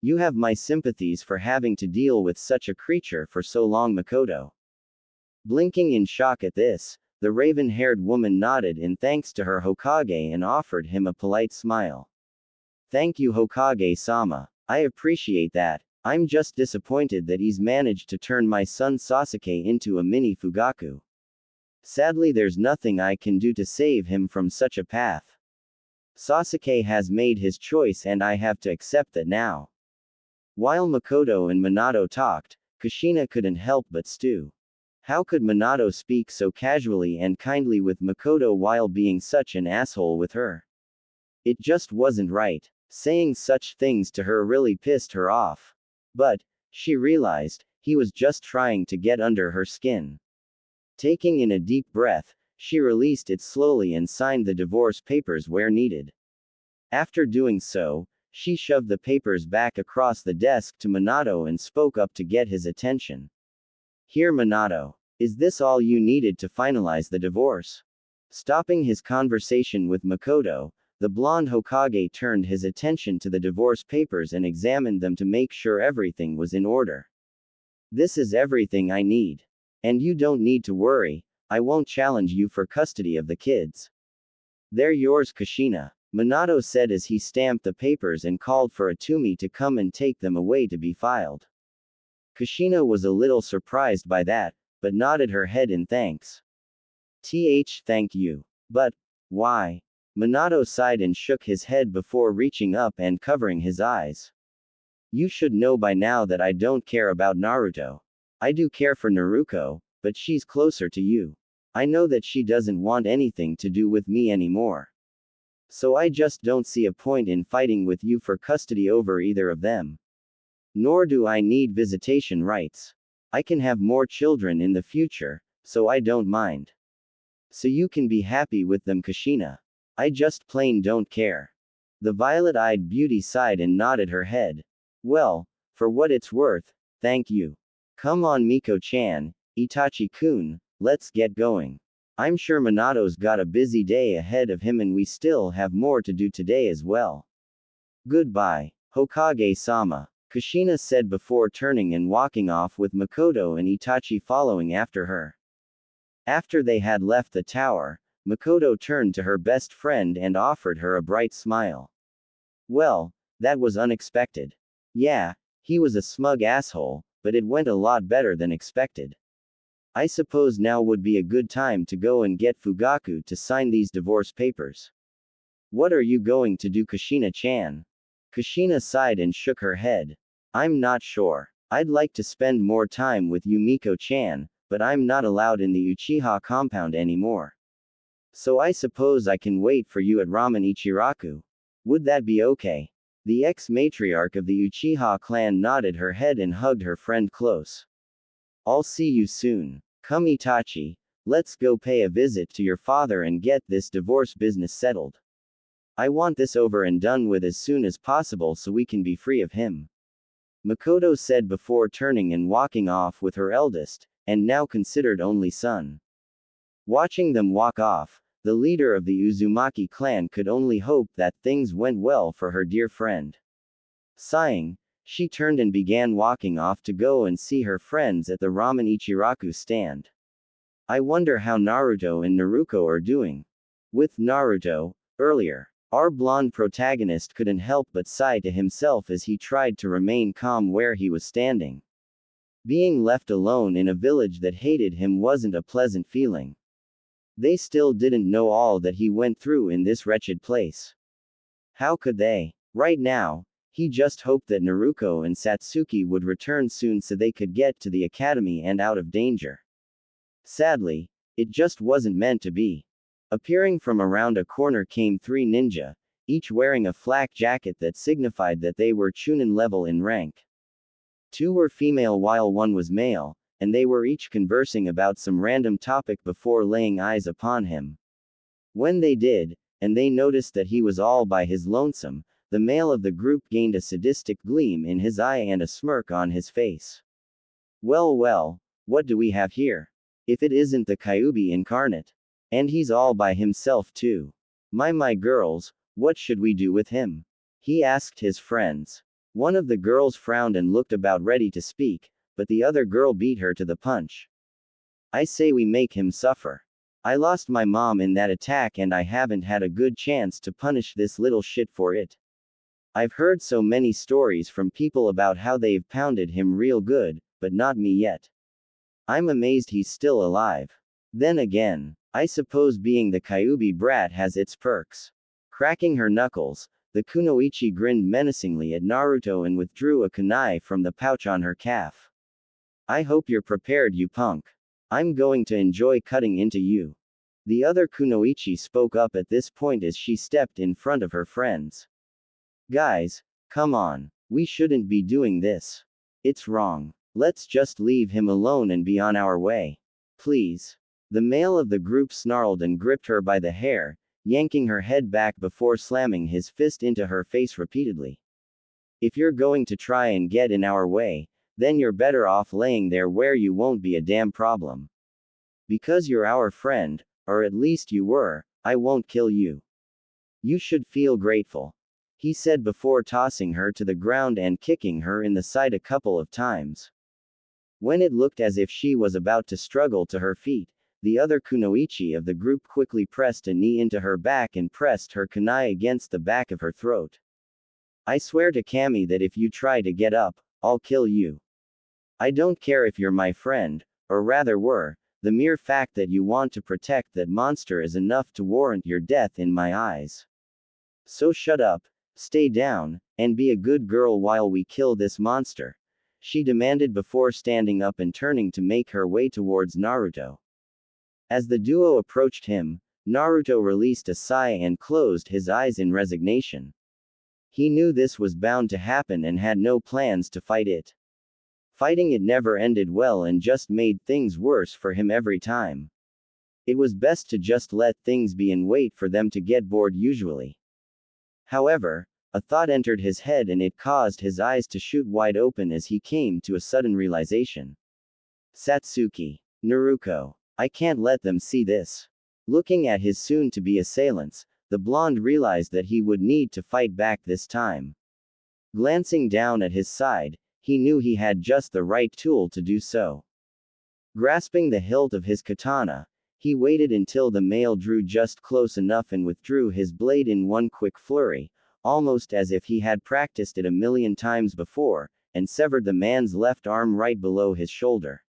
You have my sympathies for having to deal with such a creature for so long, Makoto. Blinking in shock at this, the raven-haired woman nodded in thanks to her Hokage and offered him a polite smile. Thank you, Hokage-sama. I appreciate that. I'm just disappointed that he's managed to turn my son Sasuke into a mini Fugaku. Sadly, there's nothing I can do to save him from such a path. Sasuke has made his choice and I have to accept that now. While Makoto and Minato talked, Kushina couldn't help but stew. How could Minato speak so casually and kindly with Makoto while being such an asshole with her? It just wasn't right. Saying such things to her really pissed her off. But, she realized, he was just trying to get under her skin. Taking in a deep breath, she released it slowly and signed the divorce papers where needed. After doing so, she shoved the papers back across the desk to Minato and spoke up to get his attention. Here, Minato. Is this all you needed to finalize the divorce? Stopping his conversation with Makoto, the blonde Hokage turned his attention to the divorce papers and examined them to make sure everything was in order. This is everything I need. And you don't need to worry, I won't challenge you for custody of the kids. They're yours, Kushina, Minato said as he stamped the papers and called for Atumi to come and take them away to be filed. Kushina was a little surprised by that, but nodded her head in thanks. Thank you. But, why? Minato sighed and shook his head before reaching up and covering his eyes. You should know by now that I don't care about Naruto. I do care for Naruko, but she's closer to you. I know that she doesn't want anything to do with me anymore. So I just don't see a point in fighting with you for custody over either of them. Nor do I need visitation rights. I can have more children in the future, so I don't mind. So you can be happy with them, Kushina. I just plain don't care. The violet-eyed beauty sighed and nodded her head. Well, for what it's worth, thank you. Come on, Miko-chan, Itachi-kun, let's get going. I'm sure Minato's got a busy day ahead of him and we still have more to do today as well. Goodbye, Hokage-sama, Kushina said before turning and walking off with Makoto and Itachi following after her. After they had left the tower, Makoto turned to her best friend and offered her a bright smile. Well, that was unexpected. Yeah, he was a smug asshole, but it went a lot better than expected. I suppose now would be a good time to go and get Fugaku to sign these divorce papers. What are you going to do, Kushina-chan? Kushina sighed and shook her head. I'm not sure. I'd like to spend more time with you, Miko-chan, but I'm not allowed in the Uchiha compound anymore. So I suppose I can wait for you at Ramen Ichiraku. Would that be okay? The ex-matriarch of the Uchiha clan nodded her head and hugged her friend close. I'll see you soon. Come, Itachi, let's go pay a visit to your father and get this divorce business settled. I want this over and done with as soon as possible so we can be free of him. Makoto said before turning and walking off with her eldest, and now considered only son. Watching them walk off, The leader of the Uzumaki clan could only hope that things went well for her dear friend. Sighing, she turned and began walking off to go and see her friends at the ramen Ichiraku stand. I wonder how Naruto and Naruto are doing. With Naruto, earlier, our blonde protagonist couldn't help but sigh to himself as he tried to remain calm where he was standing. Being left alone in a village that hated him wasn't a pleasant feeling. They still didn't know all that he went through in this wretched place. How could they? Right now, he just hoped that Naruto and Satsuki would return soon so they could get to the academy and out of danger. Sadly, it just wasn't meant to be. Appearing from around a corner came three ninja, each wearing a flak jacket that signified that they were Chunin level in rank. Two were female while one was male, and they were each conversing about some random topic before laying eyes upon him. When they did, and they noticed that he was all by his lonesome, the male of the group gained a sadistic gleam in his eye and a smirk on his face. Well, well, what do we have here? If it isn't the Kyuubi incarnate. And he's all by himself too. My girls, what should we do with him? He asked his friends. One of the girls frowned and looked about ready to speak, but the other girl beat her to the punch. I say we make him suffer. I lost my mom in that attack and I haven't had a good chance to punish this little shit for it. I've heard so many stories from people about how they've pounded him real good, but not me yet. I'm amazed he's still alive. Then again, I suppose being the Kyuubi brat has its perks. Cracking her knuckles, the kunoichi grinned menacingly at Naruto and withdrew a kunai from the pouch on her calf. I hope you're prepared, you punk. I'm going to enjoy cutting into you. The other kunoichi spoke up at this point as she stepped in front of her friends. Guys, come on. We shouldn't be doing this. It's wrong. Let's just leave him alone and be on our way. Please. The male of the group snarled and gripped her by the hair, yanking her head back before slamming his fist into her face repeatedly. If you're going to try and get in our way, then you're better off laying there where you won't be a damn problem. Because you're our friend, or at least you were, I won't kill you. You should feel grateful. He said before tossing her to the ground and kicking her in the side a couple of times. When it looked as if she was about to struggle to her feet, the other kunoichi of the group quickly pressed a knee into her back and pressed her kunai against the back of her throat. I swear to Kami that if you try to get up, I'll kill you. I don't care if you're my friend, or rather were, the mere fact that you want to protect that monster is enough to warrant your death in my eyes. So shut up, stay down, and be a good girl while we kill this monster, she demanded before standing up and turning to make her way towards Naruto. As the duo approached him, Naruto released a sigh and closed his eyes in resignation. He knew this was bound to happen and had no plans to fight it. Fighting it never ended well and just made things worse for him every time. It was best to just let things be and wait for them to get bored usually. However, a thought entered his head and it caused his eyes to shoot wide open as he came to a sudden realization. Satsuki. Naruto. I can't let them see this. Looking at his soon-to-be assailants, the blonde realized that he would need to fight back this time. Glancing down at his side, he knew he had just the right tool to do so. Grasping the hilt of his katana, he waited until the male drew just close enough and withdrew his blade in one quick flurry, almost as if he had practiced it a million times before, and severed the man's left arm right below his shoulder.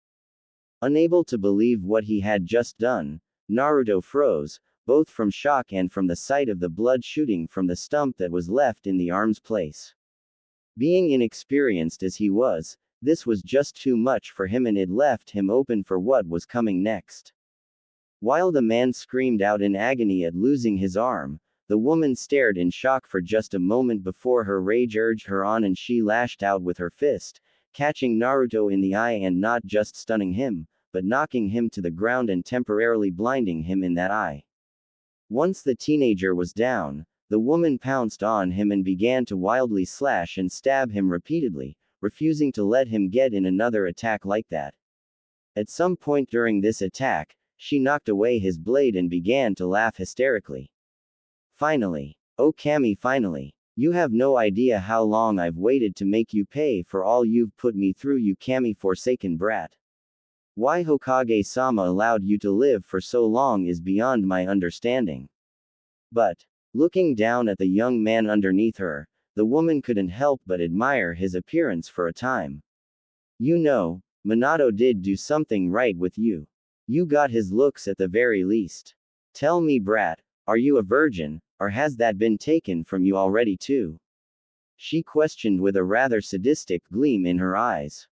Unable to believe what he had just done, Naruto froze, both from shock and from the sight of the blood shooting from the stump that was left in the arm's place. Being inexperienced as he was, this was just too much for him and it left him open for what was coming next. While the man screamed out in agony at losing his arm, the woman stared in shock for just a moment before her rage urged her on and she lashed out with her fist, catching Naruto in the eye and not just stunning him, but knocking him to the ground and temporarily blinding him in that eye. Once the teenager was down, the woman pounced on him and began to wildly slash and stab him repeatedly, refusing to let him get in another attack like that. At some point during this attack, she knocked away his blade and began to laugh hysterically. Finally. Oh Kami, finally. You have no idea how long I've waited to make you pay for all you've put me through, you Kami forsaken brat. Why Hokage-sama allowed you to live for so long is beyond my understanding. But, looking down at the young man underneath her, the woman couldn't help but admire his appearance for a time. You know, Minato did do something right with you. You got his looks at the very least. Tell me, brat, are you a virgin, or has that been taken from you already too? She questioned with a rather sadistic gleam in her eyes.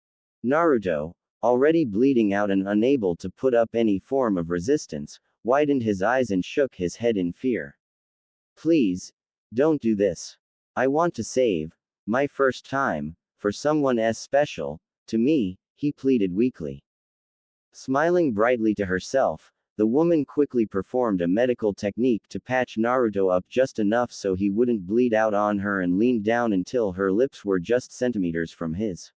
Naruto, already bleeding out and unable to put up any form of resistance, widened his eyes and shook his head in fear. Please, don't do this. I want to save my first time for someone as special to me, he pleaded weakly. Smiling brightly to herself, the woman quickly performed a medical technique to patch Naruto up just enough so he wouldn't bleed out on her and leaned down until her lips were just centimeters from his.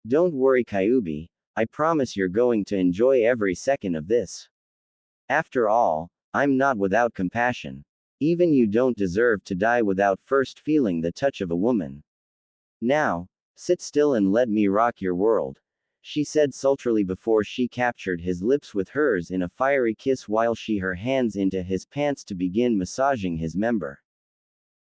Don't worry, Kyuubi, I promise you're going to enjoy every second of this. After all, I'm not without compassion. Even you don't deserve to die without first feeling the touch of a woman. Now, sit still and let me rock your world, she said sultrily before she captured his lips with hers in a fiery kiss while she her hands into his pants to begin massaging his member.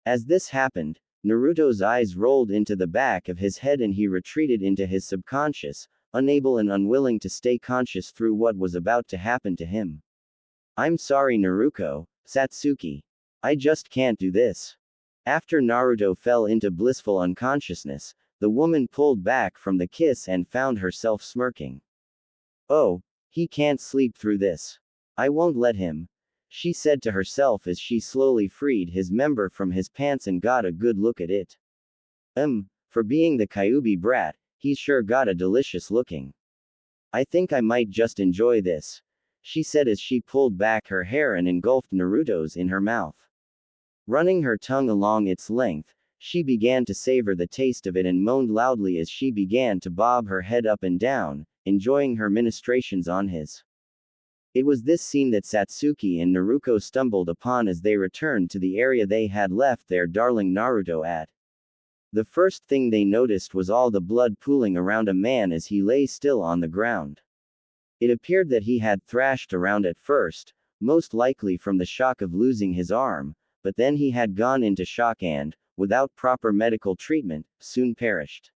As this happened, Naruto's eyes rolled into the back of his head and he retreated into his subconscious, unable and unwilling to stay conscious through what was about to happen to him. I'm sorry, Naruto, Satsuki. I just can't do this. After Naruto fell into blissful unconsciousness, the woman pulled back from the kiss and found herself smirking. Oh, he can't sleep through this. I won't let him, she said to herself as she slowly freed his member from his pants and got a good look at it. For being the Kyuubi brat, he's sure got a delicious looking. I think I might just enjoy this, she said as she pulled back her hair and engulfed Naruto's in her mouth. Running her tongue along its length, she began to savor the taste of it and moaned loudly as she began to bob her head up and down, enjoying her ministrations on his. It was this scene that Satsuki and Naruto stumbled upon as they returned to the area they had left their darling Naruto at. The first thing they noticed was all the blood pooling around a man as he lay still on the ground. It appeared that he had thrashed around at first, most likely from the shock of losing his arm, but then he had gone into shock and, without proper medical treatment, soon perished.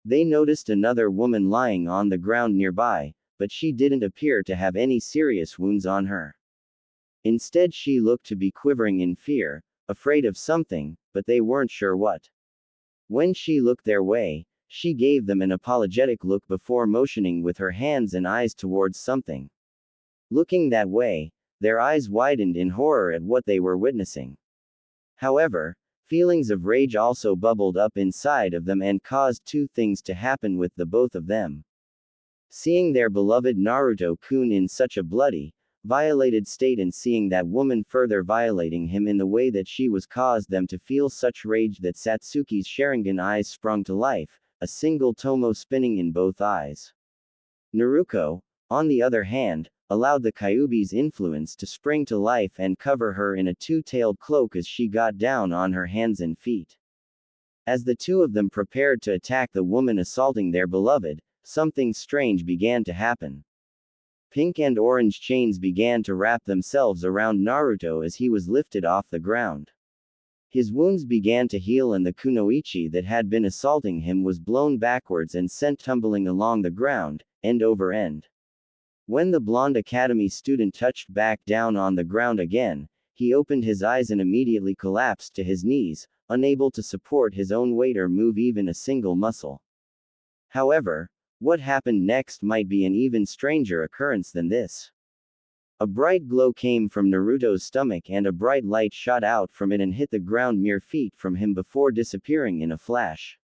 They noticed another woman lying on the ground nearby, but she didn't appear to have any serious wounds on her. Instead, she looked to be quivering in fear, afraid of something, but they weren't sure what. When she looked their way, she gave them an apologetic look before motioning with her hands and eyes towards something. Looking that way, their eyes widened in horror at what they were witnessing. However, feelings of rage also bubbled up inside of them and caused two things to happen with the both of them. Seeing their beloved Naruto-kun in such a bloody, violated state and seeing that woman further violating him in the way that she was caused them to feel such rage that Satsuki's Sharingan eyes sprung to life, a single tomo spinning in both eyes. Naruto, on the other hand, allowed the Kyuubi's influence to spring to life and cover her in a two-tailed cloak as she got down on her hands and feet. As the two of them prepared to attack the woman assaulting their beloved, something strange began to happen. Pink and orange chains began to wrap themselves around Naruto as he was lifted off the ground. His wounds began to heal and the kunoichi that had been assaulting him was blown backwards and sent tumbling along the ground, end over end. When the blonde academy student touched back down on the ground again, he opened his eyes and immediately collapsed to his knees, unable to support his own weight or move even a single muscle. However, what happened next might be an even stranger occurrence than this. A bright glow came from Naruto's stomach and a bright light shot out from it and hit the ground mere feet from him before disappearing in a flash.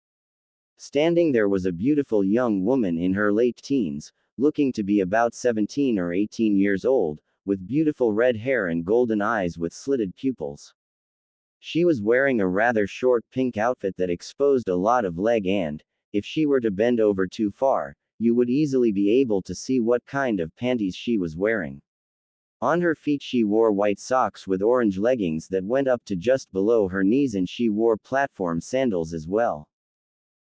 Standing there was a beautiful young woman in her late teens, looking to be about 17 or 18 years old, with beautiful red hair and golden eyes with slitted pupils. She was wearing a rather short pink outfit that exposed a lot of leg and, if she were to bend over too far, you would easily be able to see what kind of panties she was wearing. On her feet she wore white socks with orange leggings that went up to just below her knees, and she wore platform sandals as well.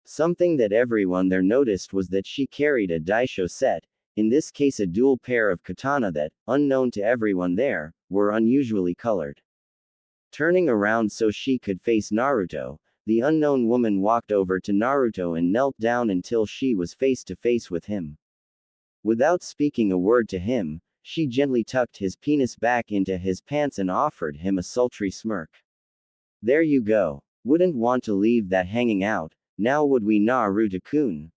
Something that everyone there noticed was that she carried a daisho set, in this case a dual pair of katana that, unknown to everyone there, were unusually colored. Turning around so she could face Naruto, the unknown woman walked over to Naruto and knelt down until she was face to face with him. Without speaking a word to him, she gently tucked his penis back into his pants and offered him a sultry smirk. There you go. Wouldn't want to leave that hanging out, now would we, Naruto-kun?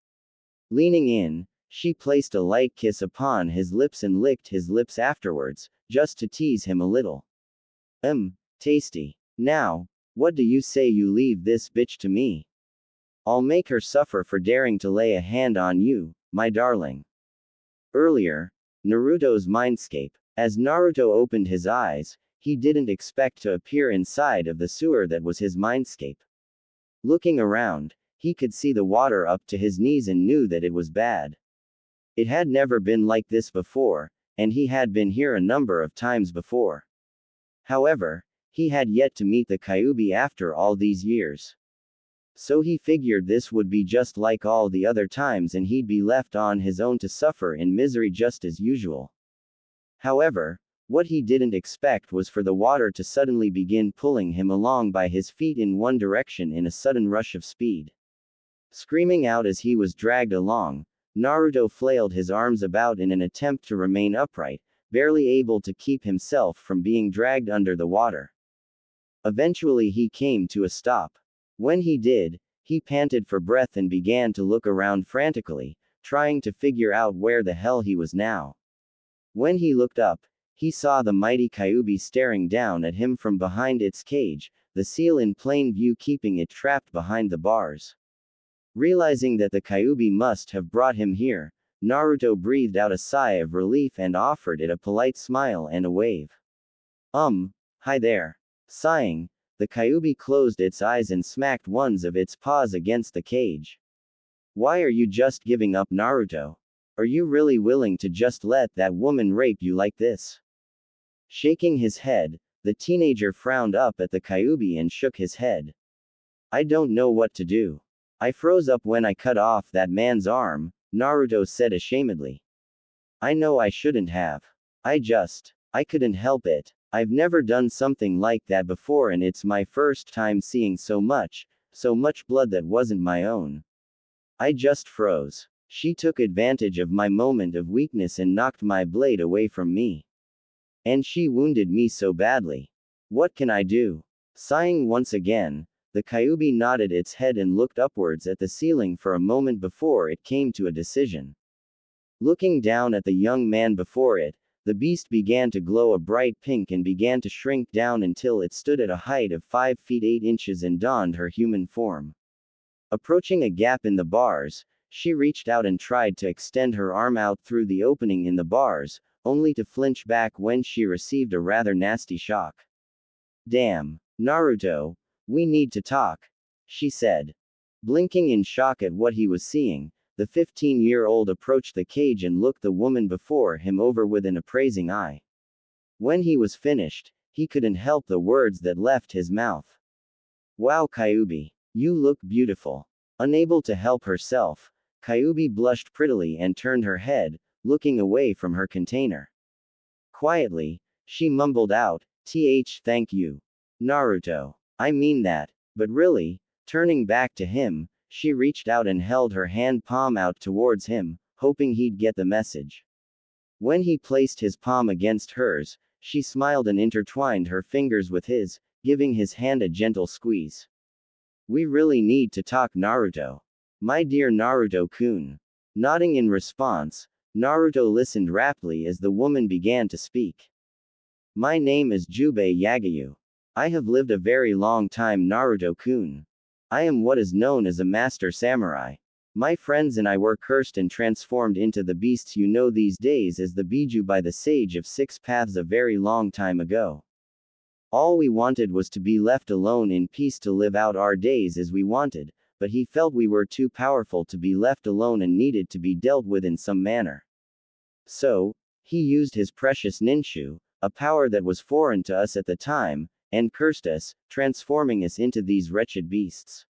Leaning in, she placed a light kiss upon his lips and licked his lips afterwards, just to tease him a little. Tasty. Now, what do you say you leave this bitch to me? I'll make her suffer for daring to lay a hand on you, my darling. Earlier, Naruto's mindscape. As Naruto opened his eyes, he didn't expect to appear inside of the sewer that was his mindscape. Looking around, he could see the water up to his knees and knew that it was bad. It had never been like this before, and he had been here a number of times before. However, he had yet to meet the Kyuubi after all these years. So he figured this would be just like all the other times and he'd be left on his own to suffer in misery just as usual. However, what he didn't expect was for the water to suddenly begin pulling him along by his feet in one direction in a sudden rush of speed. Screaming out as he was dragged along, Naruto flailed his arms about in an attempt to remain upright, barely able to keep himself from being dragged under the water. Eventually he came to a stop. When he did, he panted for breath and began to look around frantically, trying to figure out where the hell he was now. When he looked up, he saw the mighty Kyuubi staring down at him from behind its cage, the seal in plain view keeping it trapped behind the bars. Realizing that the Kyuubi must have brought him here, Naruto breathed out a sigh of relief and offered it a polite smile and a wave. Hi there. Sighing, the Kyuubi closed its eyes and smacked one of its paws against the cage. Why are you just giving up, Naruto? Are you really willing to just let that woman rape you like this? Shaking his head, the teenager frowned up at the Kyuubi and shook his head. I don't know what to do. I froze up when I cut off that man's arm, Naruto said ashamedly. I know I shouldn't have. I couldn't help it. I've never done something like that before and it's my first time seeing so much blood that wasn't my own. I just froze. She took advantage of my moment of weakness and knocked my blade away from me. And she wounded me so badly. What can I do? Sighing once again, the Kyuubi nodded its head and looked upwards at the ceiling for a moment before it came to a decision. Looking down at the young man before it, the beast began to glow a bright pink and began to shrink down until it stood at a height of 5 feet 8 inches and donned her human form. Approaching a gap in the bars, she reached out and tried to extend her arm out through the opening in the bars, only to flinch back when she received a rather nasty shock. Damn, Naruto, we need to talk, she said. Blinking in shock at what he was seeing, the 15-year-old approached the cage and looked the woman before him over with an appraising eye. When he was finished, he couldn't help the words that left his mouth. Wow, Kyuubi, you look beautiful. Unable to help herself, Kyuubi blushed prettily and turned her head, looking away from her container. Quietly, she mumbled out, thank you, Naruto. I mean that, but really, turning back to him, she reached out and held her hand palm out towards him, hoping he'd get the message. When he placed his palm against hers, she smiled and intertwined her fingers with his, giving his hand a gentle squeeze. We really need to talk, Naruto. My dear Naruto-kun. Nodding in response, Naruto listened raptly as the woman began to speak. My name is Jubei Yagayu. I have lived a very long time, Naruto-kun. I am what is known as a master samurai. My friends and I were cursed and transformed into the beasts you know these days as the Biju by the Sage of Six Paths a very long time ago. All we wanted was to be left alone in peace to live out our days as we wanted, but he felt we were too powerful to be left alone and needed to be dealt with in some manner. So, he used his precious ninshu, a power that was foreign to us at the time, and cursed us, transforming us into these wretched beasts.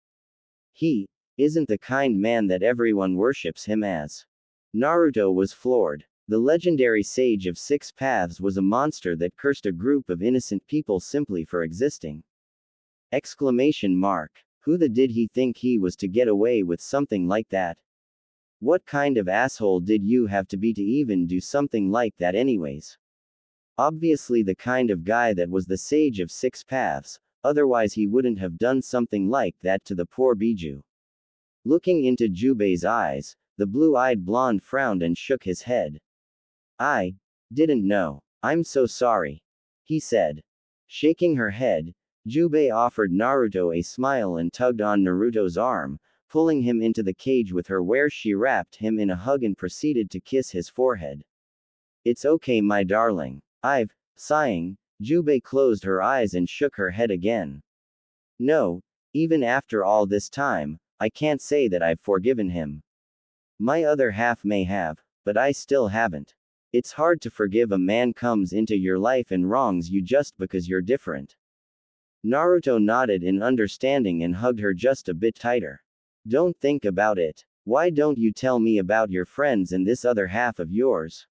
He isn't the kind man that everyone worships him as. Naruto was floored. The legendary sage of 6 paths was a monster that cursed a group of innocent people simply for existing. Exclamation mark. Who the did he think he was to get away with something like that? What kind of asshole did you have to be to even do something like that anyways? Obviously the kind of guy that was the sage of 6 paths, otherwise he wouldn't have done something like that to the poor Biju. Looking into Jubei's eyes, the blue-eyed blonde frowned and shook his head. I didn't know. I'm so sorry, he said. Shaking her head, Jubei offered Naruto a smile and tugged on Naruto's arm, pulling him into the cage with her where she wrapped him in a hug and proceeded to kiss his forehead. It's okay my darling. Sighing, Jubei closed her eyes and shook her head again. No, even after all this time, I can't say that I've forgiven him. My other half may have, but I still haven't. It's hard to forgive a man comes into your life and wrongs you just because you're different. Naruto nodded in understanding and hugged her just a bit tighter. Don't think about it. Why don't you tell me about your friends and this other half of yours?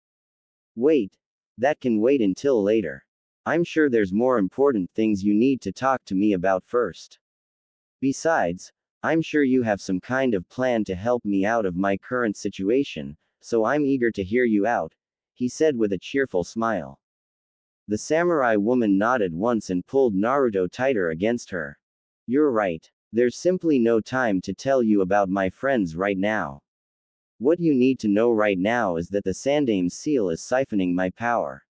Wait. That can wait until later. I'm sure there's more important things you need to talk to me about first. Besides, I'm sure you have some kind of plan to help me out of my current situation, so I'm eager to hear you out, he said with a cheerful smile. The samurai woman nodded once and pulled Naruto tighter against her. You're right. There's simply no time to tell you about my friends right now. What you need to know right now is that the Sandame's seal is siphoning my power.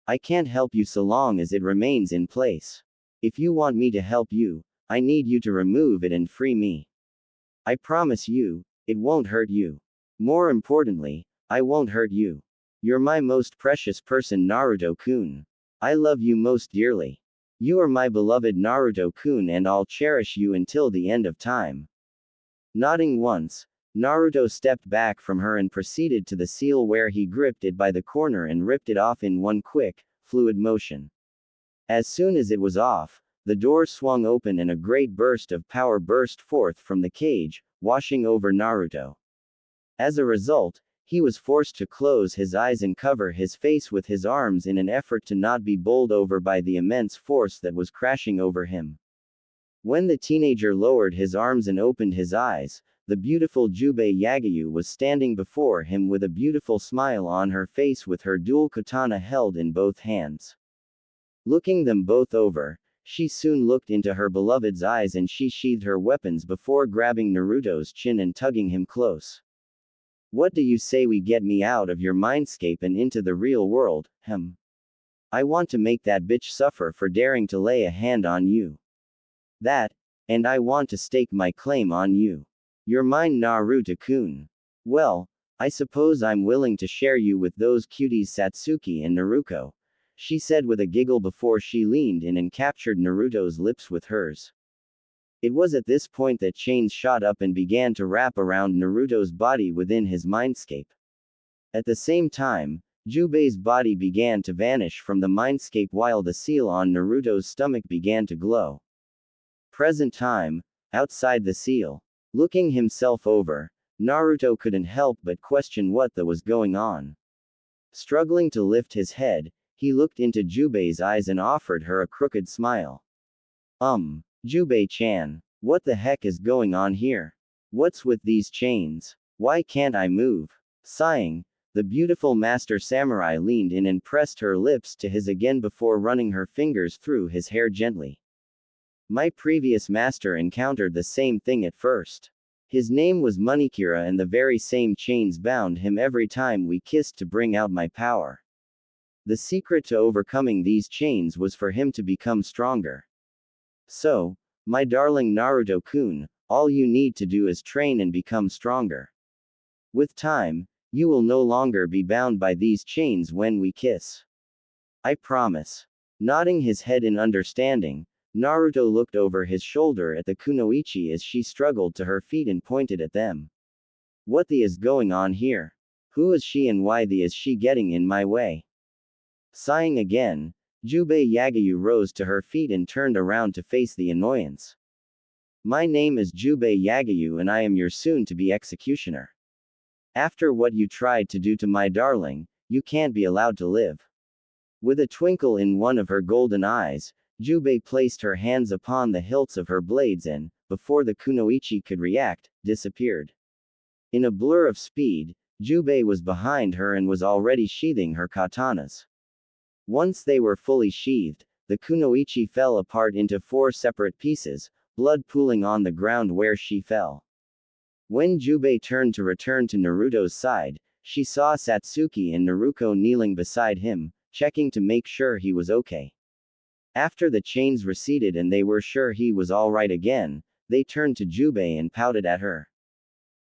I can't help you so long as it remains in place. If you want me to help you, I need you to remove it and free me. I promise you, it won't hurt you. More importantly, I won't hurt you. You're my most precious person Naruto-kun. I love you most dearly. You are my beloved Naruto-kun and I'll cherish you until the end of time. Nodding once, Naruto stepped back from her and proceeded to the seal where he gripped it by the corner and ripped it off in one quick, fluid motion. As soon as it was off, the door swung open and a great burst of power burst forth from the cage, washing over Naruto. As a result, he was forced to close his eyes and cover his face with his arms in an effort to not be bowled over by the immense force that was crashing over him. When the teenager lowered his arms and opened his eyes, the beautiful Jubei Yagayu was standing before him with a beautiful smile on her face with her dual katana held in both hands. Looking them both over, she soon looked into her beloved's eyes and she sheathed her weapons before grabbing Naruto's chin and tugging him close. What do you say we get me out of your mindscape and into the real world, I want to make that bitch suffer for daring to lay a hand on you. That, and I want to stake my claim on you. You're mine Naruto-kun. Well, I suppose I'm willing to share you with those cuties Satsuki and Naruko, she said with a giggle before she leaned in and captured Naruto's lips with hers. It was at this point that chains shot up and began to wrap around Naruto's body within his mindscape. At the same time, Jubei's body began to vanish from the mindscape while the seal on Naruto's stomach began to glow. Present time, outside the seal. Looking himself over, Naruto couldn't help but question what was going on. Struggling to lift his head, he looked into Jubei's eyes and offered her a crooked smile. Jubei-chan, what the heck is going on here? What's with these chains? Why can't I move? Sighing, the beautiful master samurai leaned in and pressed her lips to his again before running her fingers through his hair gently. My previous master encountered the same thing at first. His name was Manikira and the very same chains bound him every time we kissed to bring out my power. The secret to overcoming these chains was for him to become stronger. So, my darling Naruto-kun, all you need to do is train and become stronger. With time, you will no longer be bound by these chains when we kiss. I promise. Nodding his head in understanding, Naruto looked over his shoulder at the kunoichi as she struggled to her feet and pointed at them. What the is going on here? Who is she and why the is she getting in my way? Sighing again, Jubei Yagayu rose to her feet and turned around to face the annoyance. My name is Jubei Yagayu and I am your soon-to-be executioner. After what you tried to do to my darling, you can't be allowed to live. With a twinkle in one of her golden eyes, Jubei placed her hands upon the hilts of her blades and, before the kunoichi could react, disappeared. In a blur of speed, Jubei was behind her and was already sheathing her katanas. Once they were fully sheathed, the kunoichi fell apart into 4 separate pieces, blood pooling on the ground where she fell. When Jubei turned to return to Naruto's side, she saw Satsuki and Naruto kneeling beside him, checking to make sure he was okay. After the chains receded and they were sure he was alright again, they turned to Jubei and pouted at her.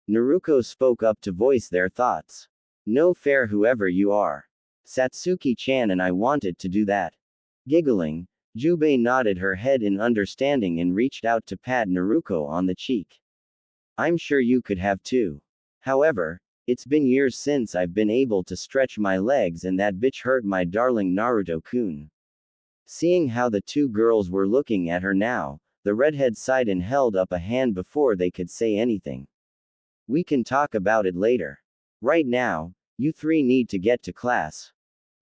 Naruto spoke up to voice their thoughts. No fair whoever you are. Satsuki-chan and I wanted to do that. Giggling, Jubei nodded her head in understanding and reached out to pat Naruto on the cheek. I'm sure you could have too. However, it's been years since I've been able to stretch my legs and that bitch hurt my darling Naruto-kun. Seeing how the 2 girls were looking at her now, the redhead sighed and held up a hand before they could say anything. We can talk about it later. Right now, you 3 need to get to class.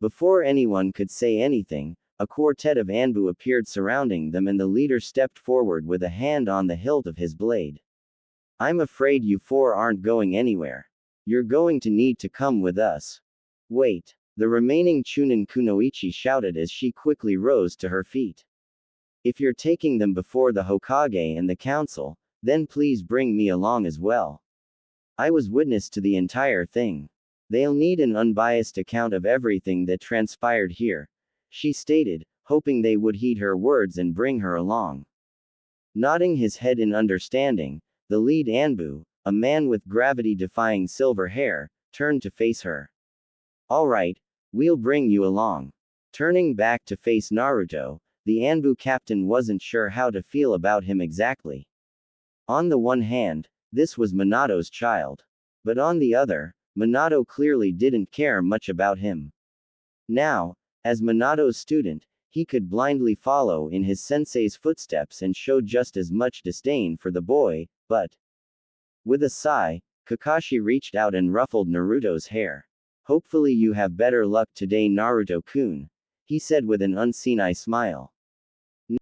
Before anyone could say anything, a quartet of Anbu appeared surrounding them and the leader stepped forward with a hand on the hilt of his blade. I'm afraid you 4 aren't going anywhere. You're going to need to come with us. Wait. The remaining Chunin kunoichi shouted as she quickly rose to her feet. If you're taking them before the Hokage and the council, then please bring me along as well. I was witness to the entire thing. They'll need an unbiased account of everything that transpired here, she stated, hoping they would heed her words and bring her along. Nodding his head in understanding, the lead Anbu, a man with gravity-defying silver hair, turned to face her. Alright, we'll bring you along. Turning back to face Naruto, the Anbu captain wasn't sure how to feel about him exactly. On the one hand, this was Minato's child. But on the other, Minato clearly didn't care much about him. Now, as Minato's student, he could blindly follow in his sensei's footsteps and show just as much disdain for the boy, but... With a sigh, Kakashi reached out and ruffled Naruto's hair. Hopefully you have better luck today Naruto-kun, he said with an unseen eye smile.